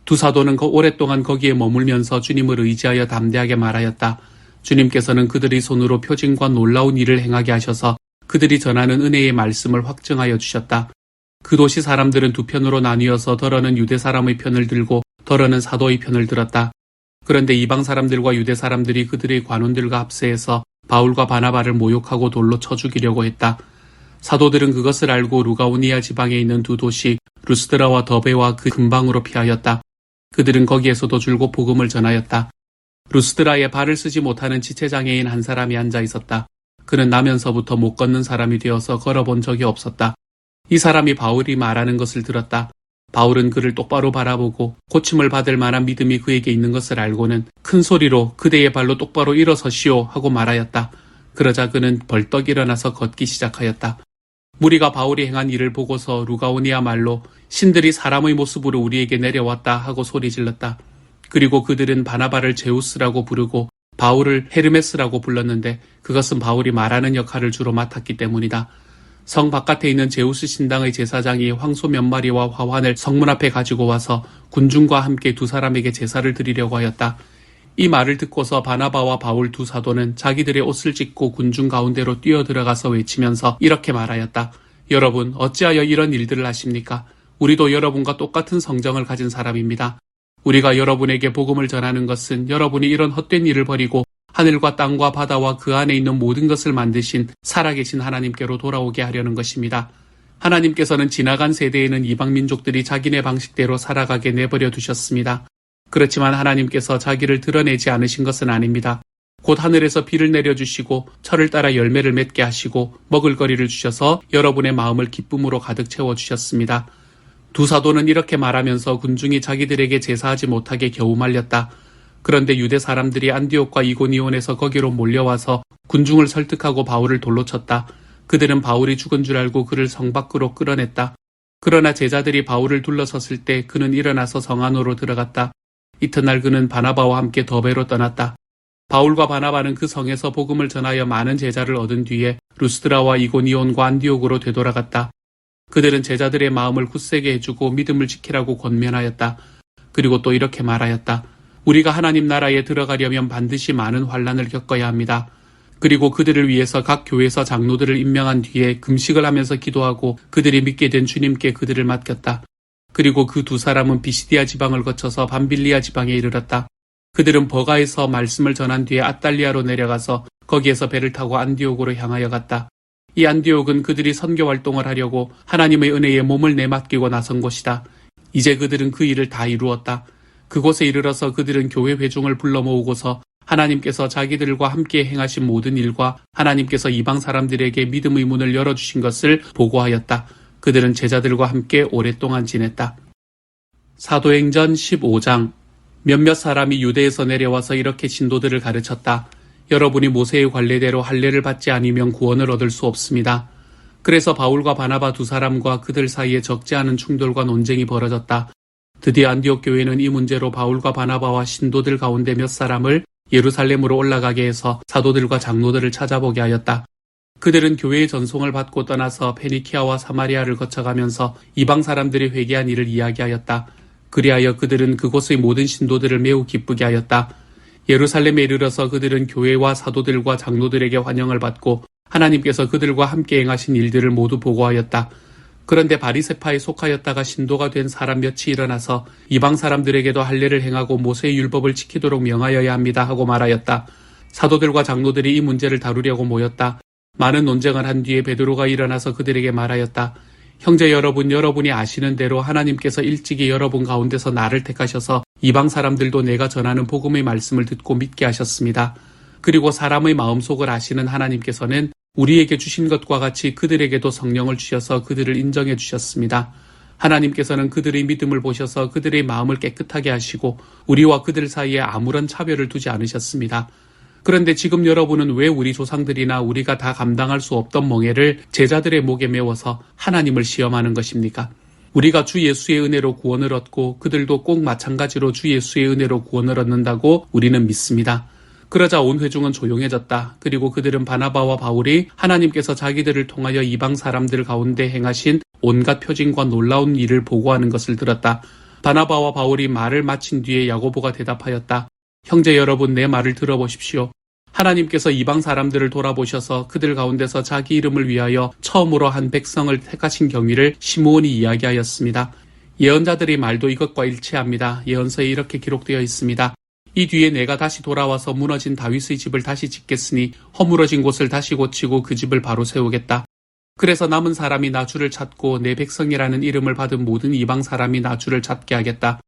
두 사도는 오랫동안 거기에 머물면서 주님을 의지하여 담대하게 말하였다. 주님께서는 그들의 손으로 표징과 놀라운 일을 행하게 하셔서 그들이 전하는 은혜의 말씀을 확증하여 주셨다. 그 도시 사람들은 두 편으로 나뉘어서 덜어는 유대 사람의 편을 들고 덜어는 사도의 편을 들었다. 그런데 이방 사람들과 유대 사람들이 그들의 관원들과 합세해서 바울과 바나바를 모욕하고 돌로 쳐 죽이려고 했다. 사도들은 그것을 알고 루가오니아 지방에 있는 두 도시 루스드라와 더베와 그 근방으로 피하였다. 그들은 거기에서도 줄곧 복음을 전하였다. 루스드라에 발을 쓰지 못하는 지체장애인 한 사람이 앉아 있었다. 그는 나면서부터 못 걷는 사람이 되어서 걸어본 적이 없었다. 이 사람이 바울이 말하는 것을 들었다. 바울은 그를 똑바로 바라보고 고침을 받을 만한 믿음이 그에게 있는 것을 알고는 큰 소리로 그대의 발로 똑바로 일어서시오 하고 말하였다. 그러자 그는 벌떡 일어나서 걷기 시작하였다. 무리가 바울이 행한 일을 보고서 루가오니아 말로 신들이 사람의 모습으로 우리에게 내려왔다 하고 소리질렀다. 그리고 그들은 바나바를 제우스라고 부르고 바울을 헤르메스라고 불렀는데 그것은 바울이 말하는 역할을 주로 맡았기 때문이다. 성 바깥에 있는 제우스 신당의 제사장이 황소 몇 마리와 화환을 성문 앞에 가지고 와서 군중과 함께 두 사람에게 제사를 드리려고 하였다. 이 말을 듣고서 바나바와 바울 두 사도는 자기들의 옷을 찢고 군중 가운데로 뛰어들어가서 외치면서 이렇게 말하였다. 여러분, 어찌하여 이런 일들을 하십니까? 우리도 여러분과 똑같은 성정을 가진 사람입니다. 우리가 여러분에게 복음을 전하는 것은 여러분이 이런 헛된 일을 버리고 하늘과 땅과 바다와 그 안에 있는 모든 것을 만드신 살아계신 하나님께로 돌아오게 하려는 것입니다. 하나님께서는 지나간 세대에는 이방 민족들이 자기네 방식대로 살아가게 내버려 두셨습니다. 그렇지만 하나님께서 자기를 드러내지 않으신 것은 아닙니다. 곧 하늘에서 비를 내려주시고 철을 따라 열매를 맺게 하시고 먹을거리를 주셔서 여러분의 마음을 기쁨으로 가득 채워주셨습니다. 두 사도는 이렇게 말하면서 군중이 자기들에게 제사하지 못하게 겨우 말렸다. 그런데 유대 사람들이 안디옥과 이고니온에서 거기로 몰려와서 군중을 설득하고 바울을 돌로 쳤다. 그들은 바울이 죽은 줄 알고 그를 성 밖으로 끌어냈다. 그러나 제자들이 바울을 둘러섰을 때 그는 일어나서 성 안으로 들어갔다. 이튿날 그는 바나바와 함께 더베로 떠났다. 바울과 바나바는 그 성에서 복음을 전하여 많은 제자를 얻은 뒤에 루스드라와 이고니온과 안디옥으로 되돌아갔다. 그들은 제자들의 마음을 굳세게 해주고 믿음을 지키라고 권면하였다. 그리고 또 이렇게 말하였다. 우리가 하나님 나라에 들어가려면 반드시 많은 환난을 겪어야 합니다. 그리고 그들을 위해서 각 교회에서 장로들을 임명한 뒤에 금식을 하면서 기도하고 그들이 믿게 된 주님께 그들을 맡겼다. 그리고 그 두 사람은 비시디아 지방을 거쳐서 밤빌리아 지방에 이르렀다. 그들은 버가에서 말씀을 전한 뒤에 아달리아로 내려가서 거기에서 배를 타고 안디옥으로 향하여 갔다. 이 안디옥은 그들이 선교 활동을 하려고 하나님의 은혜에 몸을 내맡기고 나선 곳이다. 이제 그들은 그 일을 다 이루었다. 그곳에 이르러서 그들은 교회 회중을 불러 모으고서 하나님께서 자기들과 함께 행하신 모든 일과 하나님께서 이방 사람들에게 믿음의 문을 열어주신 것을 보고하였다. 그들은 제자들과 함께 오랫동안 지냈다. 사도행전 15장. 몇몇 사람이 유대에서 내려와서 이렇게 신도들을 가르쳤다. 여러분이 모세의 관례대로 할례를 받지 않으면 구원을 얻을 수 없습니다. 그래서 바울과 바나바 두 사람과 그들 사이에 적지 않은 충돌과 논쟁이 벌어졌다. 드디어 안디옥 교회는 이 문제로 바울과 바나바와 신도들 가운데 몇 사람을 예루살렘으로 올라가게 해서 사도들과 장로들을 찾아보게 하였다. 그들은 교회의 전송을 받고 떠나서 페니키아와 사마리아를 거쳐가면서 이방 사람들이 회개한 일을 이야기하였다. 그리하여 그들은 그곳의 모든 신도들을 매우 기쁘게 하였다. 예루살렘에 이르러서 그들은 교회와 사도들과 장로들에게 환영을 받고 하나님께서 그들과 함께 행하신 일들을 모두 보고하였다. 그런데 바리새파에 속하였다가 신도가 된 사람 몇이 일어나서 이방 사람들에게도 할례를 행하고 모세의 율법을 지키도록 명하여야 합니다 하고 말하였다. 사도들과 장로들이 이 문제를 다루려고 모였다. 많은 논쟁을 한 뒤에 베드로가 일어나서 그들에게 말하였다. 형제 여러분, 여러분이 아시는 대로 하나님께서 일찍이 여러분 가운데서 나를 택하셔서 이방 사람들도 내가 전하는 복음의 말씀을 듣고 믿게 하셨습니다. 그리고 사람의 마음속을 아시는 하나님께서는 우리에게 주신 것과 같이 그들에게도 성령을 주셔서 그들을 인정해 주셨습니다. 하나님께서는 그들의 믿음을 보셔서 그들의 마음을 깨끗하게 하시고 우리와 그들 사이에 아무런 차별을 두지 않으셨습니다. 그런데 지금 여러분은 왜 우리 조상들이나 우리가 다 감당할 수 없던 멍에를 제자들의 목에 메워서 하나님을 시험하는 것입니까? 우리가 주 예수의 은혜로 구원을 얻고 그들도 꼭 마찬가지로 주 예수의 은혜로 구원을 얻는다고 우리는 믿습니다. 그러자 온 회중은 조용해졌다. 그리고 그들은 바나바와 바울이 하나님께서 자기들을 통하여 이방 사람들 가운데 행하신 온갖 표징과 놀라운 일을 보고하는 것을 들었다. 바나바와 바울이 말을 마친 뒤에 야고보가 대답하였다. 형제 여러분, 내 말을 들어보십시오. 하나님께서 이방 사람들을 돌아보셔서 그들 가운데서 자기 이름을 위하여 처음으로 한 백성을 택하신 경위를 시므온이 이야기하였습니다. 예언자들의 말도 이것과 일치합니다. 예언서에 이렇게 기록되어 있습니다. 이 뒤에 내가 다시 돌아와서 무너진 다윗의 집을 다시 짓겠으니 허물어진 곳을 다시 고치고 그 집을 바로 세우겠다. 그래서 남은 사람이 나 주를 찾고 내 백성이라는 이름을 받은 모든 이방 사람이 나 주를 찾게 하겠다.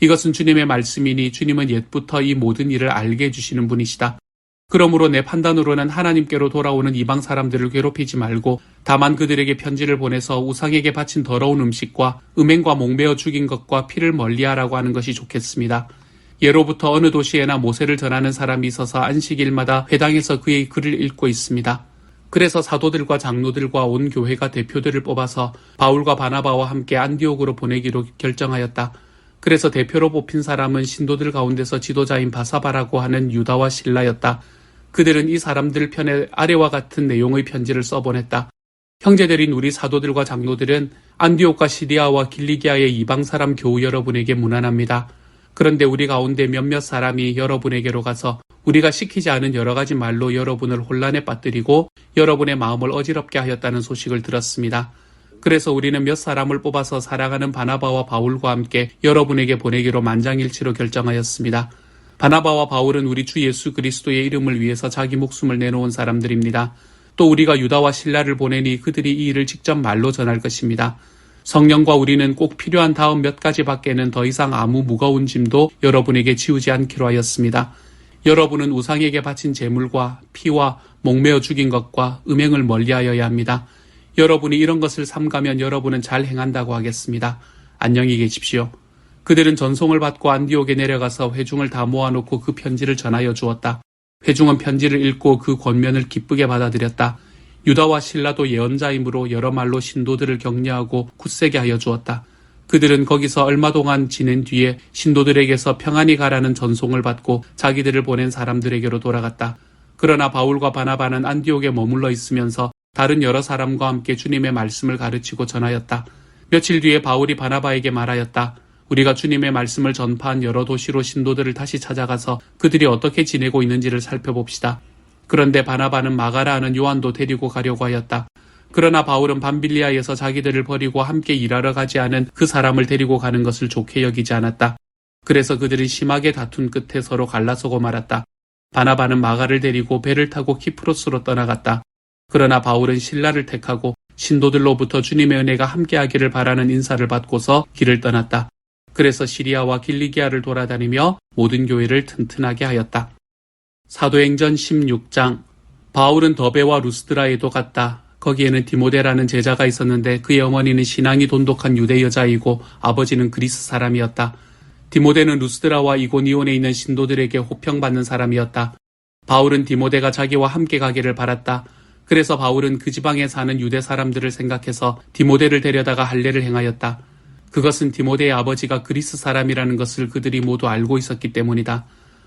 이것은 주님의 말씀이니 주님은 옛부터 이 모든 일을 알게 해주시는 분이시다. 그러므로 내 판단으로는 하나님께로 돌아오는 이방 사람들을 괴롭히지 말고 다만 그들에게 편지를 보내서 우상에게 바친 더러운 음식과 음행과 목매어 죽인 것과 피를 멀리하라고 하는 것이 좋겠습니다. 예로부터 어느 도시에나 모세를 전하는 사람이 있어서 안식일마다 회당에서 그의 글을 읽고 있습니다. 그래서 사도들과 장로들과 온 교회가 대표들을 뽑아서 바울과 바나바와 함께 안디옥으로 보내기로 결정하였다. 그래서 대표로 뽑힌 사람은 신도들 가운데서 지도자인 바사바라고 하는 유다와 실라였다. 그들은 이 사람들 편에 아래와 같은 내용의 편지를 써보냈다. 형제들인 우리 사도들과 장로들은 안디옥과 시리아와 길리기아의 이방 사람 교우 여러분에게 문안합니다. 그런데 우리 가운데 몇몇 사람이 여러분에게로 가서 우리가 시키지 않은 여러 가지 말로 여러분을 혼란에 빠뜨리고 여러분의 마음을 어지럽게 하였다는 소식을 들었습니다. 그래서 우리는 몇 사람을 뽑아서 사랑하는 바나바와 바울과 함께 여러분에게 보내기로 만장일치로 결정하였습니다. 바나바와 바울은 우리 주 예수 그리스도의 이름을 위해서 자기 목숨을 내놓은 사람들입니다. 또 우리가 유다와 실라를 보내니 그들이 이 일을 직접 말로 전할 것입니다. 성령과 우리는 꼭 필요한 다음 몇 가지 밖에는 더 이상 아무 무거운 짐도 여러분에게 지우지 않기로 하였습니다. 여러분은 우상에게 바친 제물과 피와 목매어 죽인 것과 음행을 멀리하여야 합니다. 여러분이 이런 것을 삼가면 여러분은 잘 행한다고 하겠습니다. 안녕히 계십시오. 그들은 전송을 받고 안디옥에 내려가서 회중을 다 모아놓고 그 편지를 전하여 주었다. 회중은 편지를 읽고 그 권면을 기쁘게 받아들였다. 유다와 실라도 예언자이므로 여러 말로 신도들을 격려하고 굳세게 하여 주었다. 그들은 거기서 얼마 동안 지낸 뒤에 신도들에게서 평안히 가라는 전송을 받고 자기들을 보낸 사람들에게로 돌아갔다. 그러나 바울과 바나바는 안디옥에 머물러 있으면서 다른 여러 사람과 함께 주님의 말씀을 가르치고 전하였다. 며칠 뒤에 바울이 바나바에게 말하였다. 우리가 주님의 말씀을 전파한 여러 도시로 신도들을 다시 찾아가서 그들이 어떻게 지내고 있는지를 살펴봅시다. 그런데 바나바는 마가라 하는 요한도 데리고 가려고 하였다. 그러나 바울은 밤빌리아에서 자기들을 버리고 함께 일하러 가지 않은 그 사람을 데리고 가는 것을 좋게 여기지 않았다. 그래서 그들이 심하게 다툰 끝에 서로 갈라서고 말았다. 바나바는 마가를 데리고 배를 타고 키프로스로 떠나갔다. 그러나 바울은 실라를 택하고 신도들로부터 주님의 은혜가 함께하기를 바라는 인사를 받고서 길을 떠났다. 그래서 시리아와 길리기아를 돌아다니며 모든 교회를 튼튼하게 하였다. 사도행전 16장. 바울은 더베와 루스드라에도 갔다. 거기에는 디모데라는 제자가 있었는데 그의 어머니는 신앙이 돈독한 유대 여자이고 아버지는 그리스 사람이었다. 디모데는 루스드라와 이고니온에 있는 신도들에게 호평받는 사람이었다. 바울은 디모데가 자기와 함께 가기를 바랐다. 그래서 바울은 그 지방에 사는 유대 사람들을 생각해서 디모데를 데려다가 할례를 행하였다. 그것은 디모데의 아버지가 그리스 사람이라는 것을 그들이 모두 알고 있었기 때문이다.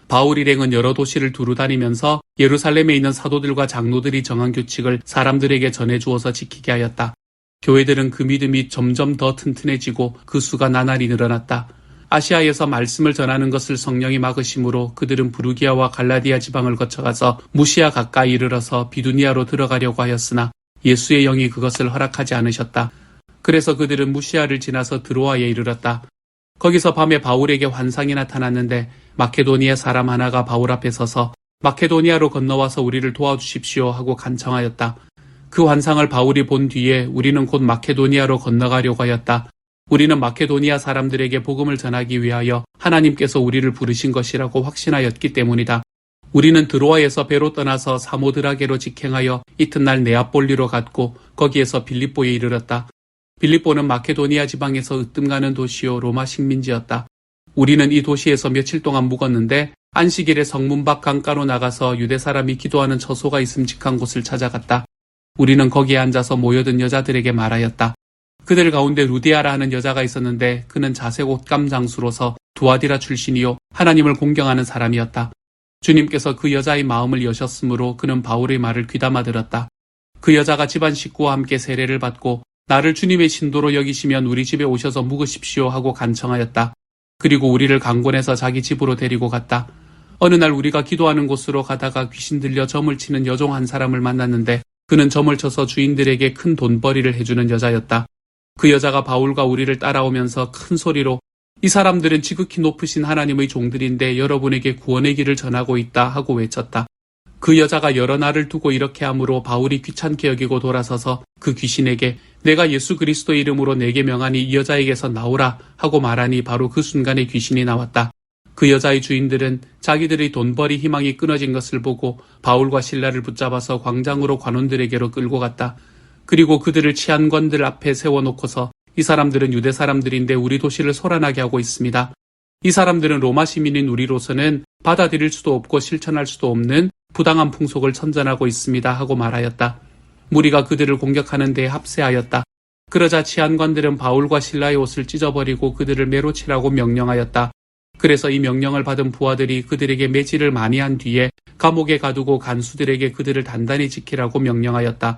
바울 일행은 여러 도시를 두루 다니면서 예루살렘에 있는 사도들과 장로들이 정한 규칙을 사람들에게 전해주어서 지키게 하였다. 교회들은 그 믿음이 점점 더 튼튼해지고 그 수가 나날이 늘어났다. 아시아에서 말씀을 전하는 것을 성령이 막으심으로 그들은 부르기아와 갈라디아 지방을 거쳐가서 무시아 가까이 이르러서 비두니아로 들어가려고 하였으나 예수의 영이 그것을 허락하지 않으셨다. 그래서 그들은 무시아를 지나서 드로아에 이르렀다. 거기서 밤에 바울에게 환상이 나타났는데 마케도니아 사람 하나가 바울 앞에 서서 마케도니아로 건너와서 우리를 도와주십시오 하고 간청하였다. 그 환상을 바울이 본 뒤에 우리는 곧 마케도니아로 건너가려고 하였다. 우리는 마케도니아 사람들에게 복음을 전하기 위하여 하나님께서 우리를 부르신 것이라고 확신하였기 때문이다. 우리는 드로아에서 배로 떠나서 사모드라게로 직행하여 이튿날 네아폴리로 갔고 거기에서 빌립보에 이르렀다. 빌립보는 마케도니아 지방에서 으뜸가는 도시요 로마 식민지였다. 우리는 이 도시에서 며칠 동안 묵었는데 안식일에 성문 밖 강가로 나가서 유대 사람이 기도하는 처소가 있음직한 곳을 찾아갔다. 우리는 거기에 앉아서 모여든 여자들에게 말하였다. 그들 가운데 루디아라 하는 여자가 있었는데 그는 자색 옷감 장수로서 두아디라 출신이요 하나님을 공경하는 사람이었다. 주님께서 그 여자의 마음을 여셨으므로 그는 바울의 말을 귀담아 들었다. 그 여자가 집안 식구와 함께 세례를 받고 나를 주님의 신도로 여기시면 우리 집에 오셔서 묵으십시오 하고 간청하였다. 그리고 우리를 강권해서 자기 집으로 데리고 갔다. 어느 날 우리가 기도하는 곳으로 가다가 귀신 들려 점을 치는 여종 한 사람을 만났는데 그는 점을 쳐서 주인들에게 큰 돈벌이를 해주는 여자였다. 그 여자가 바울과 우리를 따라오면서 큰 소리로 이 사람들은 지극히 높으신 하나님의 종들인데 여러분에게 구원의 길을 전하고 있다 하고 외쳤다. 그 여자가 여러 날을 두고 이렇게 하므로 바울이 귀찮게 여기고 돌아서서 그 귀신에게 내가 예수 그리스도의 이름으로 내게 명하니 이 여자에게서 나오라 하고 말하니 바로 그 순간에 귀신이 나왔다. 그 여자의 주인들은 자기들의 돈벌이 희망이 끊어진 것을 보고 바울과 실라를 붙잡아서 광장으로 관원들에게로 끌고 갔다. 그리고 그들을 치안관들 앞에 세워놓고서 이 사람들은 유대 사람들인데 우리 도시를 소란하게 하고 있습니다. 이 사람들은 로마 시민인 우리로서는 받아들일 수도 없고 실천할 수도 없는 부당한 풍속을 선전하고 있습니다 하고 말하였다. 무리가 그들을 공격하는 데에 합세하였다. 그러자 치안관들은 바울과 실라의 옷을 찢어버리고 그들을 매로 치라고 명령하였다. 그래서 이 명령을 받은 부하들이 그들에게 매질을 많이 한 뒤에 감옥에 가두고 간수들에게 그들을 단단히 지키라고 명령하였다.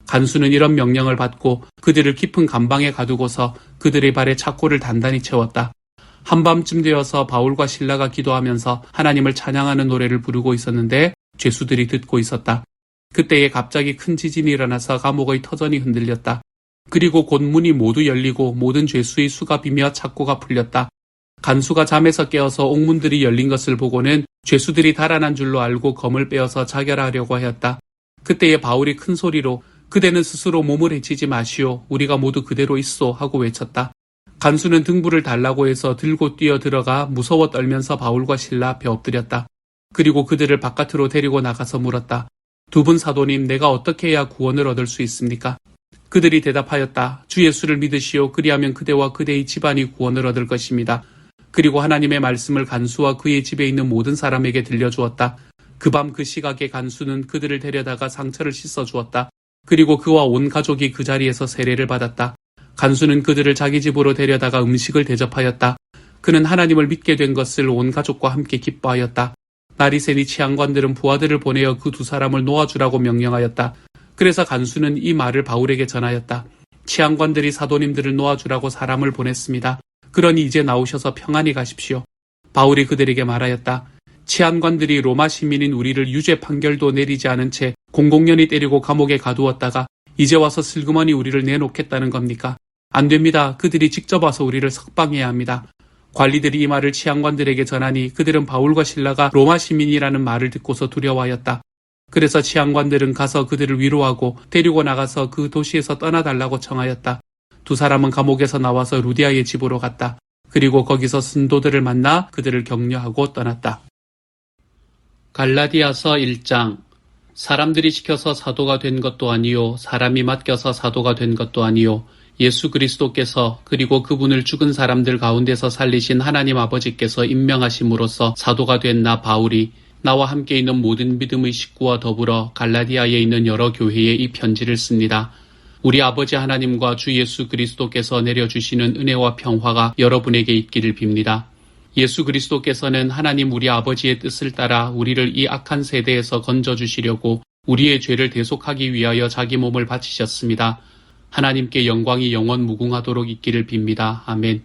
간수는 이런 명령을 받고 그들을 깊은 감방에 가두고서 그들의 발에 착고를 단단히 채웠다. 한밤쯤 되어서 바울과 실라가 기도하면서 하나님을 찬양하는 노래를 부르고 있었는데 죄수들이 듣고 있었다. 그때에 갑자기 큰 지진이 일어나서 감옥의 터전이 흔들렸다. 그리고 곧 문이 모두 열리고 모든 죄수의 수가 비며 착고가 풀렸다. 간수가 잠에서 깨어서 옥문들이 열린 것을 보고는 죄수들이 달아난 줄로 알고 검을 빼어서 자결하려고 하였다. 그때에 바울이 큰 소리로 그대는 스스로 몸을 해치지 마시오. 우리가 모두 그대로 있소 하고 외쳤다. 간수는 등불을 달라고 해서 들고 뛰어 들어가 무서워 떨면서 바울과 실라 앞에 엎드렸다. 그리고 그들을 바깥으로 데리고 나가서 물었다. 두 분 사도님, 내가 어떻게 해야 구원을 얻을 수 있습니까? 그들이 대답하였다. 주 예수를 믿으시오. 그리하면 그대와 그대의 집안이 구원을 얻을 것입니다. 그리고 하나님의 말씀을 간수와 그의 집에 있는 모든 사람에게 들려주었다. 그 밤 그 시각에 간수는 그들을 데려다가 상처를 씻어주었다. 그리고 그와 온 가족이 그 자리에서 세례를 받았다. 간수는 그들을 자기 집으로 데려다가 음식을 대접하였다. 그는 하나님을 믿게 된 것을 온 가족과 함께 기뻐하였다. 날이 새니 치안관들은 부하들을 보내어 그 두 사람을 놓아주라고 명령하였다. 그래서 간수는 이 말을 바울에게 전하였다. 치안관들이 사도님들을 놓아주라고 사람을 보냈습니다. 그러니 이제 나오셔서 평안히 가십시오. 바울이 그들에게 말하였다. 치안관들이 로마 시민인 우리를 유죄 판결도 내리지 않은 채 공공연히 때리고 감옥에 가두었다가 이제 와서 슬그머니 우리를 내놓겠다는 겁니까? 안 됩니다. 그들이 직접 와서 우리를 석방해야 합니다. 관리들이 이 말을 치안관들에게 전하니 그들은 바울과 실라가 로마 시민이라는 말을 듣고서 두려워하였다. 그래서 치안관들은 가서 그들을 위로하고 데리고 나가서 그 도시에서 떠나달라고 청하였다. 두 사람은 감옥에서 나와서 루디아의 집으로 갔다. 그리고 거기서 순도들을 만나 그들을 격려하고 떠났다. 갈라디아서 1장. 사람들이 시켜서 사도가 된 것도 아니요 사람이 맡겨서 사도가 된 것도 아니요 예수 그리스도께서 그리고 그분을 죽은 사람들 가운데서 살리신 하나님 아버지께서 임명하심으로써 사도가 된 나 바울이 나와 함께 있는 모든 믿음의 식구와 더불어 갈라디아에 있는 여러 교회에 이 편지를 씁니다. 우리 아버지 하나님과 주 예수 그리스도께서 내려주시는 은혜와 평화가 여러분에게 있기를 빕니다. 예수 그리스도께서는 하나님 우리 아버지의 뜻을 따라 우리를 이 악한 세대에서 건져주시려고 우리의 죄를 대속하기 위하여 자기 몸을 바치셨습니다. 하나님께 영광이 영원 무궁하도록 있기를 빕니다. 아멘.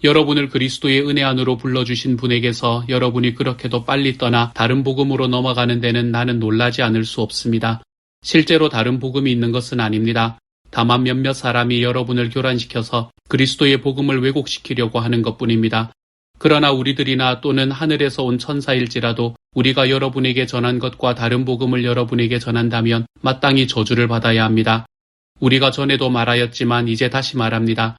여러분을 그리스도의 은혜 안으로 불러주신 분에게서 여러분이 그렇게도 빨리 떠나 다른 복음으로 넘어가는 데는 나는 놀라지 않을 수 없습니다. 실제로 다른 복음이 있는 것은 아닙니다. 다만 몇몇 사람이 여러분을 교란시켜서 그리스도의 복음을 왜곡시키려고 하는 것뿐입니다. 그러나 우리들이나 또는 하늘에서 온 천사일지라도 우리가 여러분에게 전한 것과 다른 복음을 여러분에게 전한다면 마땅히 저주를 받아야 합니다. 우리가 전에도 말하였지만 이제 다시 말합니다.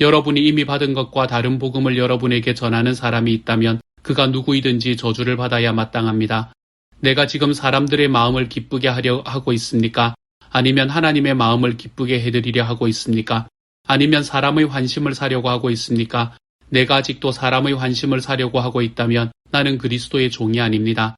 여러분이 이미 받은 것과 다른 복음을 여러분에게 전하는 사람이 있다면 그가 누구이든지 저주를 받아야 마땅합니다. 내가 지금 사람들의 마음을 기쁘게 하려 하고 있습니까? 아니면 하나님의 마음을 기쁘게 해드리려 하고 있습니까? 아니면 사람의 환심을 사려고 하고 있습니까? 내가 아직도 사람의 환심을 사려고 하고 있다면 나는 그리스도의 종이 아닙니다.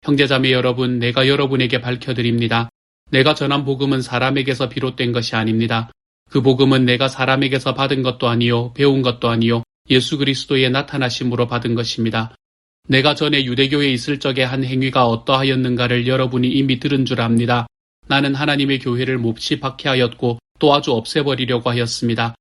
형제자매 여러분, 내가 여러분에게 밝혀드립니다. 내가 전한 복음은 사람에게서 비롯된 것이 아닙니다. 그 복음은 내가 사람에게서 받은 것도 아니요 배운 것도 아니요 예수 그리스도의 나타나심으로 받은 것입니다. 내가 전에 유대교에 있을 적에 한 행위가 어떠하였는가를 여러분이 이미 들은 줄 압니다. 나는 하나님의 교회를 몹시 박해하였고 또 아주 없애버리려고 하였습니다.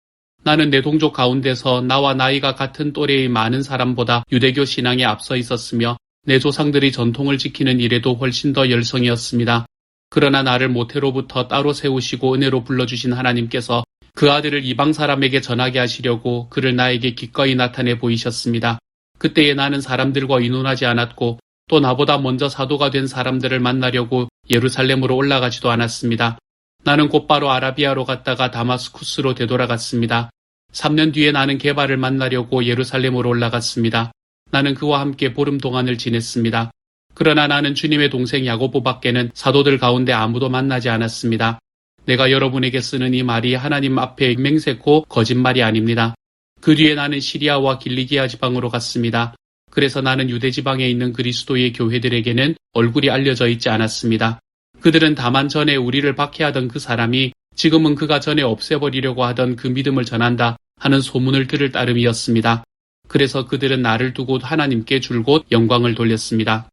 나는 내 동족 가운데서 나와 나이가 같은 또래의 많은 사람보다 유대교 신앙에 앞서 있었으며 내 조상들이 전통을 지키는 일에도 훨씬 더 열성이었습니다. 그러나 나를 모태로부터 따로 세우시고 은혜로 불러주신 하나님께서 그 아들을 이방 사람에게 전하게 하시려고 그를 나에게 기꺼이 나타내 보이셨습니다. 그때에 나는 사람들과 의논하지 않았고 또 나보다 먼저 사도가 된 사람들을 만나려고 예루살렘으로 올라가지도 않았습니다. 나는 곧바로 아라비아로 갔다가 다마스쿠스로 되돌아갔습니다. 3년 뒤에 나는 게바를 만나려고 예루살렘으로 올라갔습니다. 나는 그와 함께 보름 동안을 지냈습니다. 그러나 나는 주님의 동생 야고보밖에는 사도들 가운데 아무도 만나지 않았습니다. 내가 여러분에게 쓰는 이 말이 하나님 앞에 맹세코 거짓말이 아닙니다. 그 뒤에 나는 시리아와 길리기아 지방으로 갔습니다. 그래서 나는 유대 지방에 있는 그리스도의 교회들에게는 얼굴이 알려져 있지 않았습니다. 그들은 다만 전에 우리를 박해하던 그 사람이 지금은 그가 전에 없애버리려고 하던 그 믿음을 전한다 하는 소문을 들을 따름이었습니다. 그래서 그들은 나를 두고 하나님께 줄곧 영광을 돌렸습니다.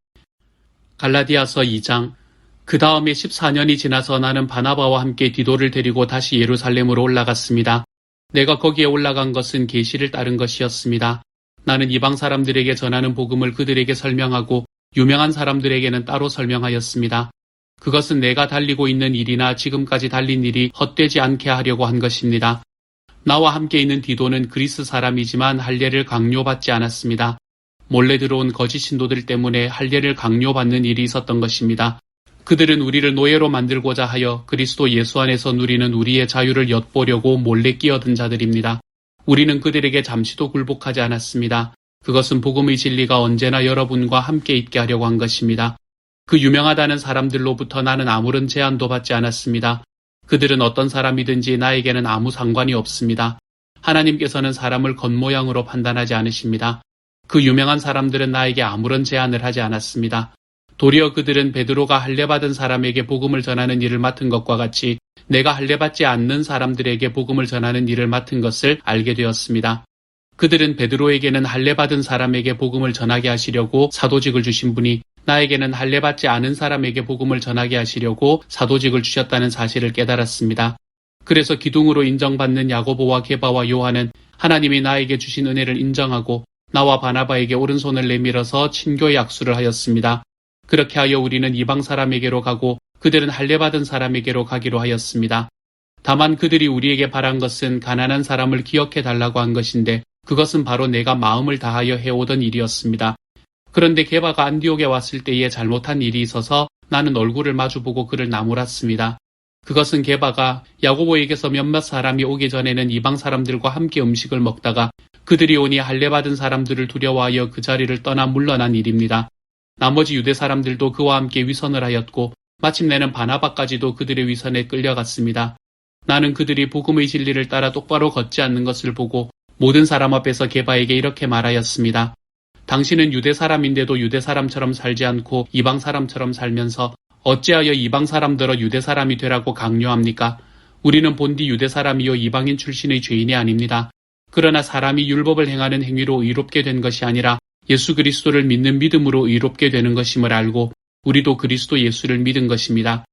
갈라디아서 2장. 그 다음에 14년이 지나서 나는 바나바와 함께 디도를 데리고 다시 예루살렘으로 올라갔습니다. 내가 거기에 올라간 것은 계시를 따른 것이었습니다. 나는 이방 사람들에게 전하는 복음을 그들에게 설명하고 유명한 사람들에게는 따로 설명하였습니다. 그것은 내가 달리고 있는 일이나 지금까지 달린 일이 헛되지 않게 하려고 한 것입니다. 나와 함께 있는 디도는 그리스 사람이지만 할례를 강요받지 않았습니다. 몰래 들어온 거짓 신도들 때문에 할례를 강요받는 일이 있었던 것입니다. 그들은 우리를 노예로 만들고자 하여 그리스도 예수 안에서 누리는 우리의 자유를 엿보려고 몰래 끼어든 자들입니다. 우리는 그들에게 잠시도 굴복하지 않았습니다. 그것은 복음의 진리가 언제나 여러분과 함께 있게 하려고 한 것입니다. 그 유명하다는 사람들로부터 나는 아무런 제한도 받지 않았습니다. 그들은 어떤 사람이든지 나에게는 아무 상관이 없습니다. 하나님께서는 사람을 겉모양으로 판단하지 않으십니다. 그 유명한 사람들은 나에게 아무런 제한을 하지 않았습니다. 도리어 그들은 베드로가 할례받은 사람에게 복음을 전하는 일을 맡은 것과 같이 내가 할례받지 않는 사람들에게 복음을 전하는 일을 맡은 것을 알게 되었습니다. 그들은 베드로에게는 할례받은 사람에게 복음을 전하게 하시려고 사도직을 주신 분이 나에게는 할례받지 않은 사람에게 복음을 전하게 하시려고 사도직을 주셨다는 사실을 깨달았습니다. 그래서 기둥으로 인정받는 야고보와 게바와 요한은 하나님이 나에게 주신 은혜를 인정하고 나와 바나바에게 오른손을 내밀어서 친교의 약수를 하였습니다. 그렇게 하여 우리는 이방 사람에게로 가고 그들은 할례받은 사람에게로 가기로 하였습니다. 다만 그들이 우리에게 바란 것은 가난한 사람을 기억해 달라고 한 것인데 그것은 바로 내가 마음을 다하여 해오던 일이었습니다. 그런데 게바가 안디옥에 왔을 때에 잘못한 일이 있어서 나는 얼굴을 마주보고 그를 나무랐습니다. 그것은 게바가 야고보에게서 몇몇 사람이 오기 전에는 이방 사람들과 함께 음식을 먹다가 그들이 오니 할례받은 사람들을 두려워하여 그 자리를 떠나 물러난 일입니다. 나머지 유대 사람들도 그와 함께 위선을 하였고 마침내는 바나바까지도 그들의 위선에 끌려갔습니다. 나는 그들이 복음의 진리를 따라 똑바로 걷지 않는 것을 보고 모든 사람 앞에서 게바에게 이렇게 말하였습니다. 당신은 유대 사람인데도 유대 사람처럼 살지 않고 이방 사람처럼 살면서 어찌하여 이방 사람들어 유대 사람이 되라고 강요합니까? 우리는 본디 유대 사람이요 이방인 출신의 죄인이 아닙니다. 그러나 사람이 율법을 행하는 행위로 의롭게 된 것이 아니라 예수 그리스도를 믿는 믿음으로 의롭게 되는 것임을 알고 우리도 그리스도 예수를 믿은 것입니다.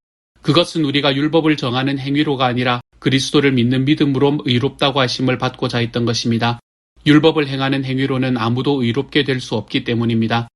그것은 우리가 율법을 정하는 행위로가 아니라 그리스도를 믿는 믿음으로 의롭다고 하심을 받고자 했던 것입니다. 율법을 행하는 행위로는 아무도 의롭게 될 수 없기 때문입니다.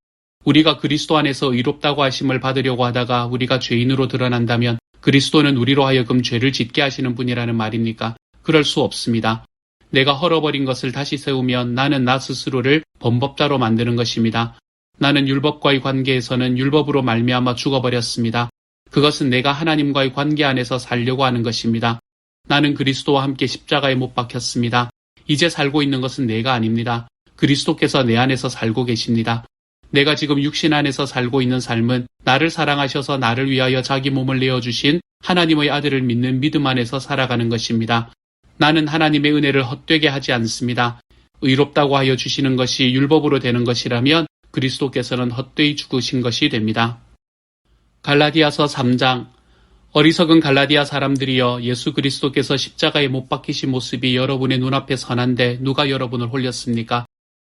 우리가 그리스도 안에서 의롭다고 하심을 받으려고 하다가 우리가 죄인으로 드러난다면 그리스도는 우리로 하여금 죄를 짓게 하시는 분이라는 말입니까? 그럴 수 없습니다. 내가 헐어버린 것을 다시 세우면 나는 나 스스로를 범법자로 만드는 것입니다. 나는 율법과의 관계에서는 율법으로 말미암아 죽어버렸습니다. 그것은 내가 하나님과의 관계 안에서 살려고 하는 것입니다. 나는 그리스도와 함께 십자가에 못 박혔습니다. 이제 살고 있는 것은 내가 아닙니다. 그리스도께서 내 안에서 살고 계십니다. 내가 지금 육신 안에서 살고 있는 삶은 나를 사랑하셔서 나를 위하여 자기 몸을 내어주신 하나님의 아들을 믿는 믿음 안에서 살아가는 것입니다. 나는 하나님의 은혜를 헛되게 하지 않습니다. 의롭다고 하여 주시는 것이 율법으로 되는 것이라면 그리스도께서는 헛되이 죽으신 것이 됩니다. 갈라디아서 3장. 어리석은 갈라디아 사람들이여, 예수 그리스도께서 십자가에 못 박히신 모습이 여러분의 눈앞에 선한데 누가 여러분을 홀렸습니까?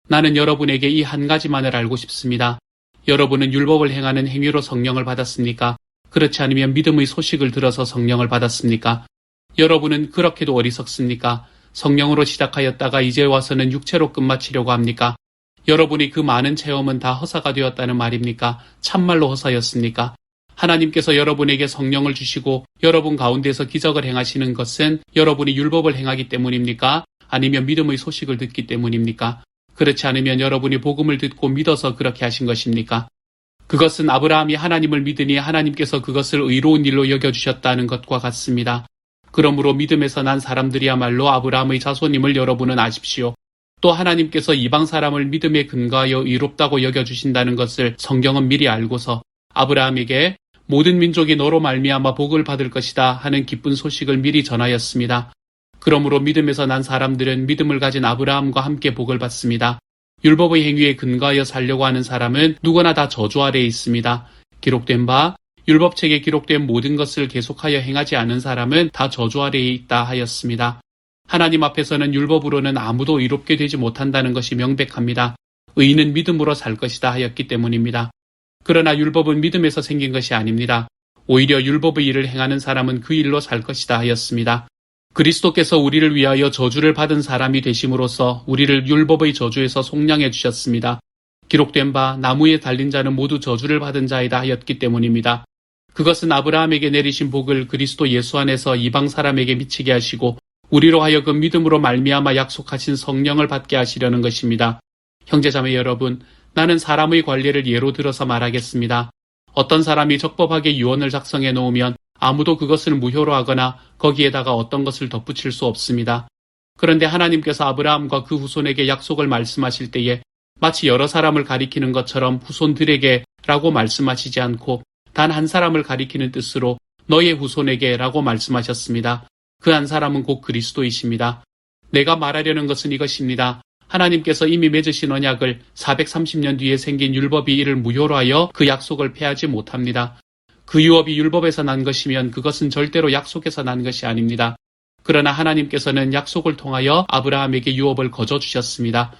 나는 여러분에게 이 한 가지만을 알고 싶습니다. 여러분은 율법을 행하는 행위로 성령을 받았습니까? 그렇지 않으면 믿음의 소식을 들어서 성령을 받았습니까? 여러분은 그렇게도 어리석습니까? 성령으로 시작하였다가 이제 와서는 육체로 끝마치려고 합니까? 여러분이 그 많은 체험은 다 허사가 되었다는 말입니까? 참말로 허사였습니까? 하나님께서 여러분에게 성령을 주시고 여러분 가운데서 기적을 행하시는 것은 여러분이 율법을 행하기 때문입니까? 아니면 믿음의 소식을 듣기 때문입니까? 그렇지 않으면 여러분이 복음을 듣고 믿어서 그렇게 하신 것입니까? 그것은 아브라함이 하나님을 믿으니 하나님께서 그것을 의로운 일로 여겨주셨다는 것과 같습니다. 그러므로 믿음에서 난 사람들이야말로 아브라함의 자손임을 여러분은 아십시오. 또 하나님께서 이방 사람을 믿음에 근거하여 의롭다고 여겨주신다는 것을 성경은 미리 알고서 아브라함에게 모든 민족이 너로 말미암아 복을 받을 것이다 하는 기쁜 소식을 미리 전하였습니다. 그러므로 믿음에서 난 사람들은 믿음을 가진 아브라함과 함께 복을 받습니다. 율법의 행위에 근거하여 살려고 하는 사람은 누구나 다 저주 아래에 있습니다. 기록된 바 율법책에 기록된 모든 것을 계속하여 행하지 않은 사람은 다 저주 아래에 있다 하였습니다. 하나님 앞에서는 율법으로는 아무도 의롭게 되지 못한다는 것이 명백합니다. 의인은 믿음으로 살 것이다 하였기 때문입니다. 그러나 율법은 믿음에서 생긴 것이 아닙니다. 오히려 율법의 일을 행하는 사람은 그 일로 살 것이다 하였습니다. 그리스도께서 우리를 위하여 저주를 받은 사람이 되심으로써 우리를 율법의 저주에서 속량해 주셨습니다. 기록된 바 나무에 달린 자는 모두 저주를 받은 자이다 하였기 때문입니다. 그것은 아브라함에게 내리신 복을 그리스도 예수 안에서 이방 사람에게 미치게 하시고 우리로 하여금 믿음으로 말미암아 약속하신 성령을 받게 하시려는 것입니다. 형제자매 여러분, 나는 사람의 관례를 예로 들어서 말하겠습니다. 어떤 사람이 적법하게 유언을 작성해 놓으면 아무도 그것을 무효로 하거나 거기에다가 어떤 것을 덧붙일 수 없습니다. 그런데 하나님께서 아브라함과 그 후손에게 약속을 말씀하실 때에 마치 여러 사람을 가리키는 것처럼 후손들에게 라고 말씀하시지 않고 단 한 사람을 가리키는 뜻으로 너의 후손에게 라고 말씀하셨습니다. 그 한 사람은 곧 그리스도이십니다. 내가 말하려는 것은 이것입니다. 하나님께서 이미 맺으신 언약을 430년 뒤에 생긴 율법이 이를 무효로 하여 그 약속을 폐하지 못합니다. 그 유업이 율법에서 난 것이면 그것은 절대로 약속에서 난 것이 아닙니다. 그러나 하나님께서는 약속을 통하여 아브라함에게 유업을 거저 주셨습니다.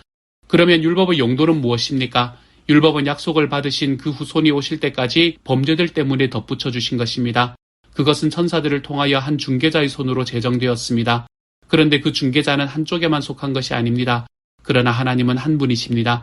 그러면 율법의 용도는 무엇입니까? 율법은 약속을 받으신 그 후손이 오실 때까지 범죄들 때문에 덧붙여 주신 것입니다. 그것은 천사들을 통하여 한 중개자의 손으로 제정되었습니다. 그런데 그 중개자는 한쪽에만 속한 것이 아닙니다. 그러나 하나님은 한 분이십니다.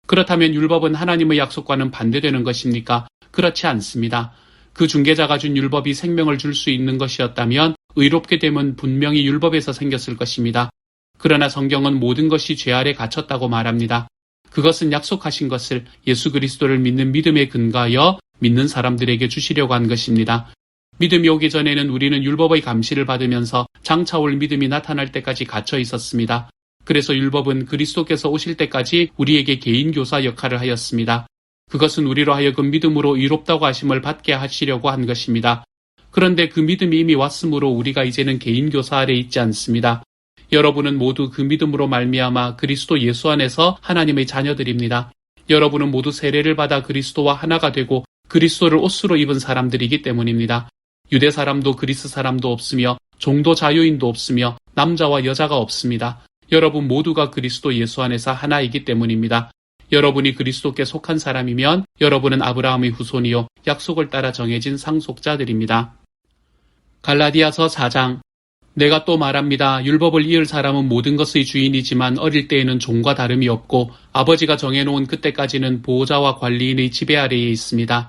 그렇다면 율법은 하나님의 약속과는 반대되는 것입니까? 그렇지 않습니다. 그 중개자가 준 율법이 생명을 줄 수 있는 것이었다면 의롭게 됨은 분명히 율법에서 생겼을 것입니다. 그러나 성경은 모든 것이 죄 아래 갇혔다고 말합니다. 그것은 약속하신 것을 예수 그리스도를 믿는 믿음에 근거하여 믿는 사람들에게 주시려고 한 것입니다. 믿음이 오기 전에는 우리는 율법의 감시를 받으면서 장차 올 믿음이 나타날 때까지 갇혀 있었습니다. 그래서 율법은 그리스도께서 오실 때까지 우리에게 개인 교사 역할을 하였습니다. 그것은 우리로 하여금 믿음으로 의롭다고 하심을 받게 하시려고 한 것입니다. 그런데 그 믿음이 이미 왔으므로 우리가 이제는 개인 교사 아래 있지 않습니다. 여러분은 모두 그 믿음으로 말미암아 그리스도 예수 안에서 하나님의 자녀들입니다. 여러분은 모두 세례를 받아 그리스도와 하나가 되고 그리스도를 옷으로 입은 사람들이기 때문입니다. 유대 사람도 그리스 사람도 없으며 종도 자유인도 없으며 남자와 여자가 없습니다. 여러분 모두가 그리스도 예수 안에서 하나이기 때문입니다. 여러분이 그리스도께 속한 사람이면 여러분은 아브라함의 후손이요 약속을 따라 정해진 상속자들입니다. 갈라디아서 4장. 내가 또 말합니다. 율법을 이을 사람은 모든 것의 주인이지만 어릴 때에는 종과 다름이 없고 아버지가 정해놓은 그때까지는 보호자와 관리인의 지배 아래에 있습니다.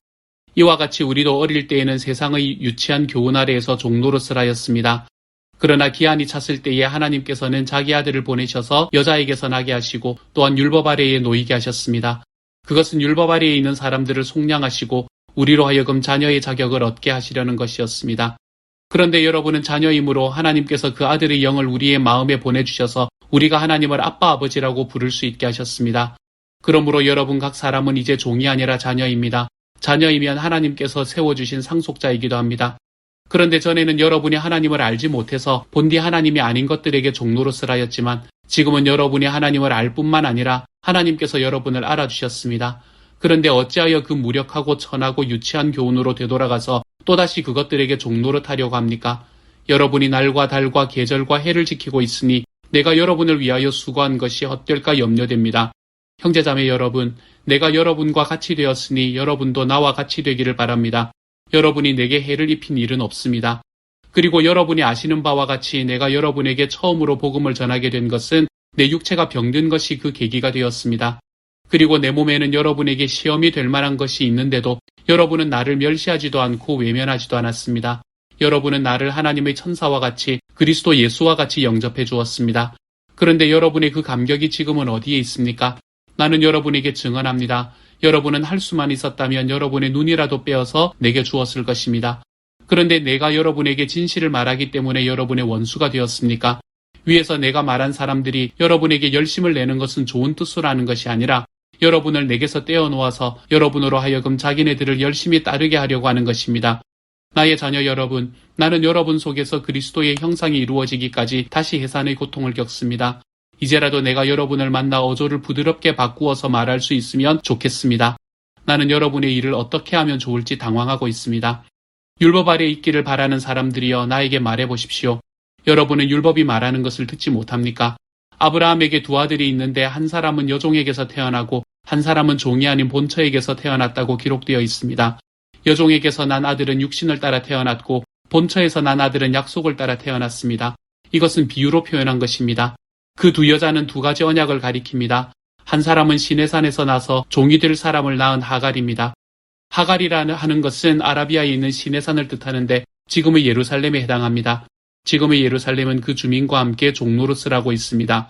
이와 같이 우리도 어릴 때에는 세상의 유치한 교훈 아래에서 종노릇을 하였습니다. 그러나 기한이 찼을 때에 하나님께서는 자기 아들을 보내셔서 여자에게서 나게 하시고 또한 율법 아래에 놓이게 하셨습니다. 그것은 율법 아래에 있는 사람들을 속량하시고 우리로 하여금 자녀의 자격을 얻게 하시려는 것이었습니다. 그런데 여러분은 자녀이므로 하나님께서 그 아들의 영을 우리의 마음에 보내주셔서 우리가 하나님을 아빠 아버지라고 부를 수 있게 하셨습니다. 그러므로 여러분 각 사람은 이제 종이 아니라 자녀입니다. 자녀이면 하나님께서 세워주신 상속자이기도 합니다. 그런데 전에는 여러분이 하나님을 알지 못해서 본디 하나님이 아닌 것들에게 종노릇을 하였지만 지금은 여러분이 하나님을 알 뿐만 아니라 하나님께서 여러분을 알아주셨습니다. 그런데 어찌하여 그 무력하고 천하고 유치한 교훈으로 되돌아가서 또다시 그것들에게 종노릇하려고 합니까? 여러분이 날과 달과 계절과 해를 지키고 있으니 내가 여러분을 위하여 수고한 것이 헛될까 염려됩니다. 형제자매 여러분, 내가 여러분과 같이 되었으니 여러분도 나와 같이 되기를 바랍니다. 여러분이 내게 해를 입힌 일은 없습니다. 그리고 여러분이 아시는 바와 같이 내가 여러분에게 처음으로 복음을 전하게 된 것은 내 육체가 병든 것이 그 계기가 되었습니다. 그리고 내 몸에는 여러분에게 시험이 될 만한 것이 있는데도 여러분은 나를 멸시하지도 않고 외면하지도 않았습니다. 여러분은 나를 하나님의 천사와 같이 그리스도 예수와 같이 영접해 주었습니다. 그런데 여러분의 그 감격이 지금은 어디에 있습니까? 나는 여러분에게 증언합니다. 여러분은 할 수만 있었다면 여러분의 눈이라도 빼어서 내게 주었을 것입니다. 그런데 내가 여러분에게 진실을 말하기 때문에 여러분의 원수가 되었습니까? 위에서 내가 말한 사람들이 여러분에게 열심을 내는 것은 좋은 뜻으로 하는 것이 아니라 여러분을 내게서 떼어놓아서 여러분으로 하여금 자기네들을 열심히 따르게 하려고 하는 것입니다. 나의 자녀 여러분, 나는 여러분 속에서 그리스도의 형상이 이루어지기까지 다시 해산의 고통을 겪습니다. 이제라도 내가 여러분을 만나 어조를 부드럽게 바꾸어서 말할 수 있으면 좋겠습니다. 나는 여러분의 일을 어떻게 하면 좋을지 당황하고 있습니다. 율법 아래 있기를 바라는 사람들이여 나에게 말해보십시오. 여러분은 율법이 말하는 것을 듣지 못합니까? 아브라함에게 두 아들이 있는데 한 사람은 여종에게서 태어나고 한 사람은 종이 아닌 본처에게서 태어났다고 기록되어 있습니다. 여종에게서 난 아들은 육신을 따라 태어났고 본처에서 난 아들은 약속을 따라 태어났습니다. 이것은 비유로 표현한 것입니다. 그 두 여자는 두 가지 언약을 가리킵니다. 한 사람은 시내산에서 나서 종이 될 사람을 낳은 하갈입니다. 하갈이라는 하는 것은 아라비아에 있는 시내산을 뜻하는데 지금의 예루살렘에 해당합니다. 지금의 예루살렘은 그 주민과 함께 종노릇을 하고 있습니다.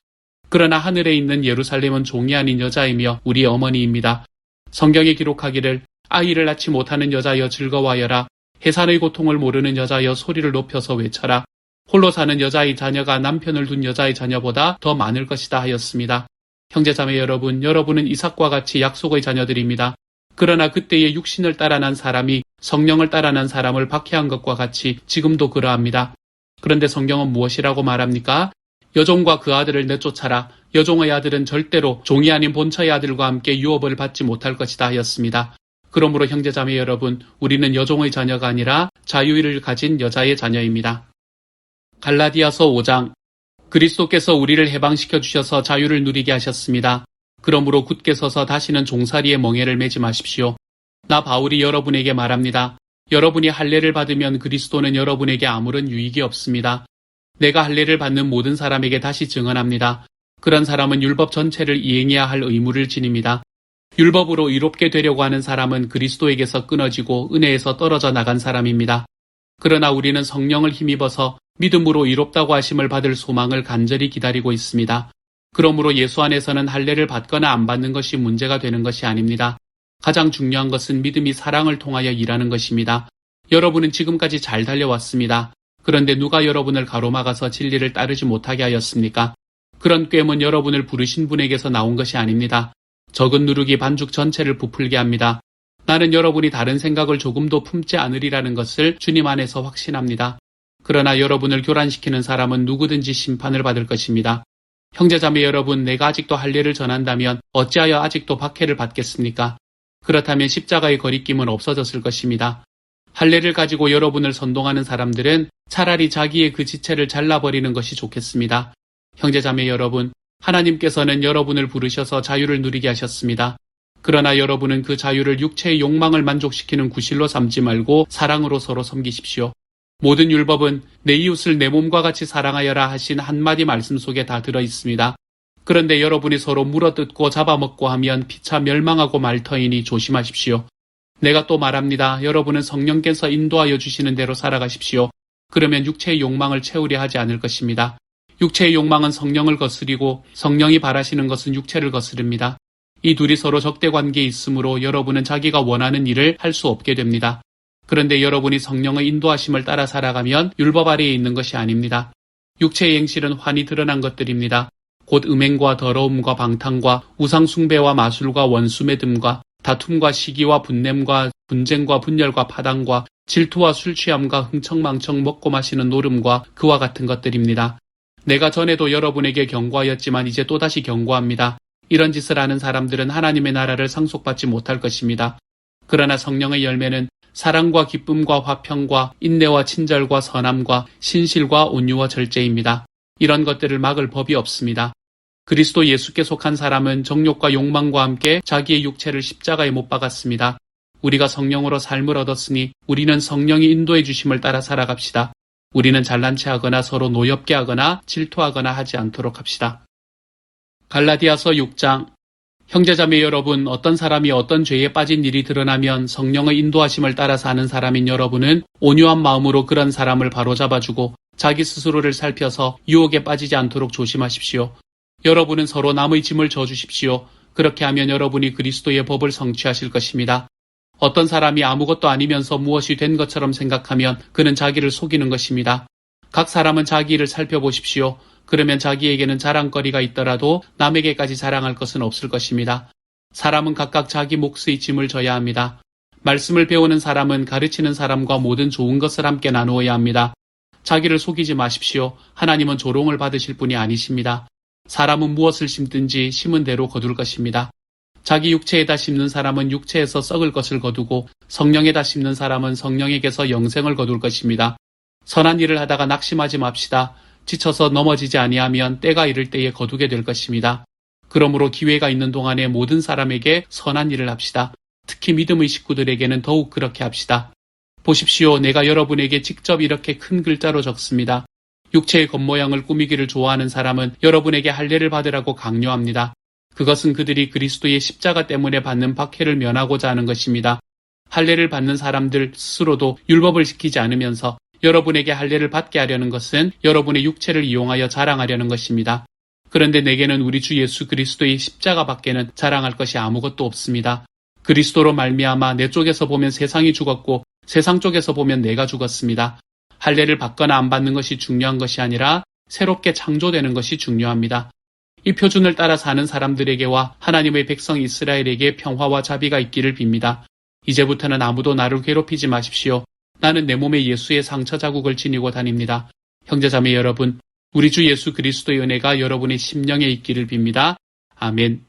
그러나 하늘에 있는 예루살렘은 종이 아닌 여자이며 우리의 어머니입니다. 성경에 기록하기를 아이를 낳지 못하는 여자여 즐거워하여라. 해산의 고통을 모르는 여자여 소리를 높여서 외쳐라. 홀로 사는 여자의 자녀가 남편을 둔 여자의 자녀보다 더 많을 것이다 하였습니다. 형제자매 여러분, 여러분은 이삭과 같이 약속의 자녀들입니다. 그러나 그때의 육신을 따라 난 사람이 성령을 따라 난 사람을 박해한 것과 같이 지금도 그러합니다. 그런데 성경은 무엇이라고 말합니까? 여종과 그 아들을 내쫓아라. 여종의 아들은 절대로 종이 아닌 본처의 아들과 함께 유업을 받지 못할 것이다 하였습니다. 그러므로 형제자매 여러분, 우리는 여종의 자녀가 아니라 자유의를 가진 여자의 자녀입니다. 갈라디아서 5장. 그리스도께서 우리를 해방시켜 주셔서 자유를 누리게 하셨습니다. 그러므로 굳게 서서 다시는 종살이의 멍에를 매지 마십시오. 나 바울이 여러분에게 말합니다. 여러분이 할례를 받으면 그리스도는 여러분에게 아무런 유익이 없습니다. 내가 할례를 받는 모든 사람에게 다시 증언합니다. 그런 사람은 율법 전체를 이행해야 할 의무를 지닙니다. 율법으로 의롭게 되려고 하는 사람은 그리스도에게서 끊어지고 은혜에서 떨어져 나간 사람입니다. 그러나 우리는 성령을 힘입어서 믿음으로 의롭다고 하심을 받을 소망을 간절히 기다리고 있습니다. 그러므로 예수 안에서는 할례를 받거나 안 받는 것이 문제가 되는 것이 아닙니다. 가장 중요한 것은 믿음이 사랑을 통하여 일하는 것입니다. 여러분은 지금까지 잘 달려왔습니다. 그런데 누가 여러분을 가로막아서 진리를 따르지 못하게 하였습니까? 그런 꾀은 여러분을 부르신 분에게서 나온 것이 아닙니다. 적은 누룩이 반죽 전체를 부풀게 합니다. 나는 여러분이 다른 생각을 조금도 품지 않으리라는 것을 주님 안에서 확신합니다. 그러나 여러분을 교란시키는 사람은 누구든지 심판을 받을 것입니다. 형제자매 여러분, 내가 아직도 할례를 전한다면 어찌하여 아직도 박해를 받겠습니까? 그렇다면 십자가의 거리낌은 없어졌을 것입니다. 할례를 가지고 여러분을 선동하는 사람들은 차라리 자기의 그 지체를 잘라버리는 것이 좋겠습니다. 형제자매 여러분, 하나님께서는 여러분을 부르셔서 자유를 누리게 하셨습니다. 그러나 여러분은 그 자유를 육체의 욕망을 만족시키는 구실로 삼지 말고 사랑으로 서로 섬기십시오. 모든 율법은 내 이웃을 내 몸과 같이 사랑하여라 하신 한마디 말씀 속에 다 들어 있습니다. 그런데 여러분이 서로 물어뜯고 잡아먹고 하면 피차 멸망하고 말 터이니 조심하십시오. 내가 또 말합니다. 여러분은 성령께서 인도하여 주시는 대로 살아가십시오. 그러면 육체의 욕망을 채우려 하지 않을 것입니다. 육체의 욕망은 성령을 거스리고 성령이 바라시는 것은 육체를 거스릅니다. 이 둘이 서로 적대 관계에 있으므로 여러분은 자기가 원하는 일을 할 수 없게 됩니다. 그런데 여러분이 성령의 인도하심을 따라 살아가면 율법 아래에 있는 것이 아닙니다. 육체의 행실은 환히 드러난 것들입니다. 곧 음행과 더러움과 방탕과 우상숭배와 마술과 원수매듬과 다툼과 시기와 분냄과 분쟁과 분열과 파당과 질투와 술취함과 흥청망청 먹고 마시는 노름과 그와 같은 것들입니다. 내가 전에도 여러분에게 경고하였지만 이제 또다시 경고합니다. 이런 짓을 하는 사람들은 하나님의 나라를 상속받지 못할 것입니다. 그러나 성령의 열매는 사랑과 기쁨과 화평과 인내와 친절과 선함과 신실과 온유와 절제입니다. 이런 것들을 막을 법이 없습니다. 그리스도 예수께 속한 사람은 정욕과 욕망과 함께 자기의 육체를 십자가에 못 박았습니다. 우리가 성령으로 삶을 얻었으니 우리는 성령이 인도해 주심을 따라 살아갑시다. 우리는 잘난 체하거나 서로 노엽게 하거나 질투하거나 하지 않도록 합시다. 갈라디아서 6장. 형제자매 여러분, 어떤 사람이 어떤 죄에 빠진 일이 드러나면 성령의 인도하심을 따라 사는 사람인 여러분은 온유한 마음으로 그런 사람을 바로잡아주고 자기 스스로를 살펴서 유혹에 빠지지 않도록 조심하십시오. 여러분은 서로 남의 짐을 져주십시오. 그렇게 하면 여러분이 그리스도의 법을 성취하실 것입니다. 어떤 사람이 아무것도 아니면서 무엇이 된 것처럼 생각하면 그는 자기를 속이는 것입니다. 각 사람은 자기 일을 살펴보십시오. 그러면 자기에게는 자랑거리가 있더라도 남에게까지 자랑할 것은 없을 것입니다. 사람은 각각 자기 몫의 짐을 져야 합니다. 말씀을 배우는 사람은 가르치는 사람과 모든 좋은 것을 함께 나누어야 합니다. 자기를 속이지 마십시오. 하나님은 조롱을 받으실 분이 아니십니다. 사람은 무엇을 심든지 심은 대로 거둘 것입니다. 자기 육체에다 심는 사람은 육체에서 썩을 것을 거두고 성령에다 심는 사람은 성령에게서 영생을 거둘 것입니다. 선한 일을 하다가 낙심하지 맙시다. 지쳐서 넘어지지 아니하면 때가 이를 때에 거두게 될 것입니다. 그러므로 기회가 있는 동안에 모든 사람에게 선한 일을 합시다. 특히 믿음의 식구들에게는 더욱 그렇게 합시다. 보십시오. 내가 여러분에게 직접 이렇게 큰 글자로 적습니다. 육체의 겉모양을 꾸미기를 좋아하는 사람은 여러분에게 할례를 받으라고 강요합니다. 그것은 그들이 그리스도의 십자가 때문에 받는 박해를 면하고자 하는 것입니다. 할례를 받는 사람들 스스로도 율법을 지키지 않으면서 여러분에게 할례를 받게 하려는 것은 여러분의 육체를 이용하여 자랑하려는 것입니다. 그런데 내게는 우리 주 예수 그리스도의 십자가 밖에는 자랑할 것이 아무것도 없습니다. 그리스도로 말미암아 내 쪽에서 보면 세상이 죽었고 세상 쪽에서 보면 내가 죽었습니다. 할례를 받거나 안 받는 것이 중요한 것이 아니라 새롭게 창조되는 것이 중요합니다. 이 표준을 따라 사는 사람들에게와 하나님의 백성 이스라엘에게 평화와 자비가 있기를 빕니다. 이제부터는 아무도 나를 괴롭히지 마십시오. 나는 내 몸에 예수의 상처 자국을 지니고 다닙니다. 형제자매 여러분, 우리 주 예수 그리스도의 은혜가 여러분의 심령에 있기를 빕니다. 아멘.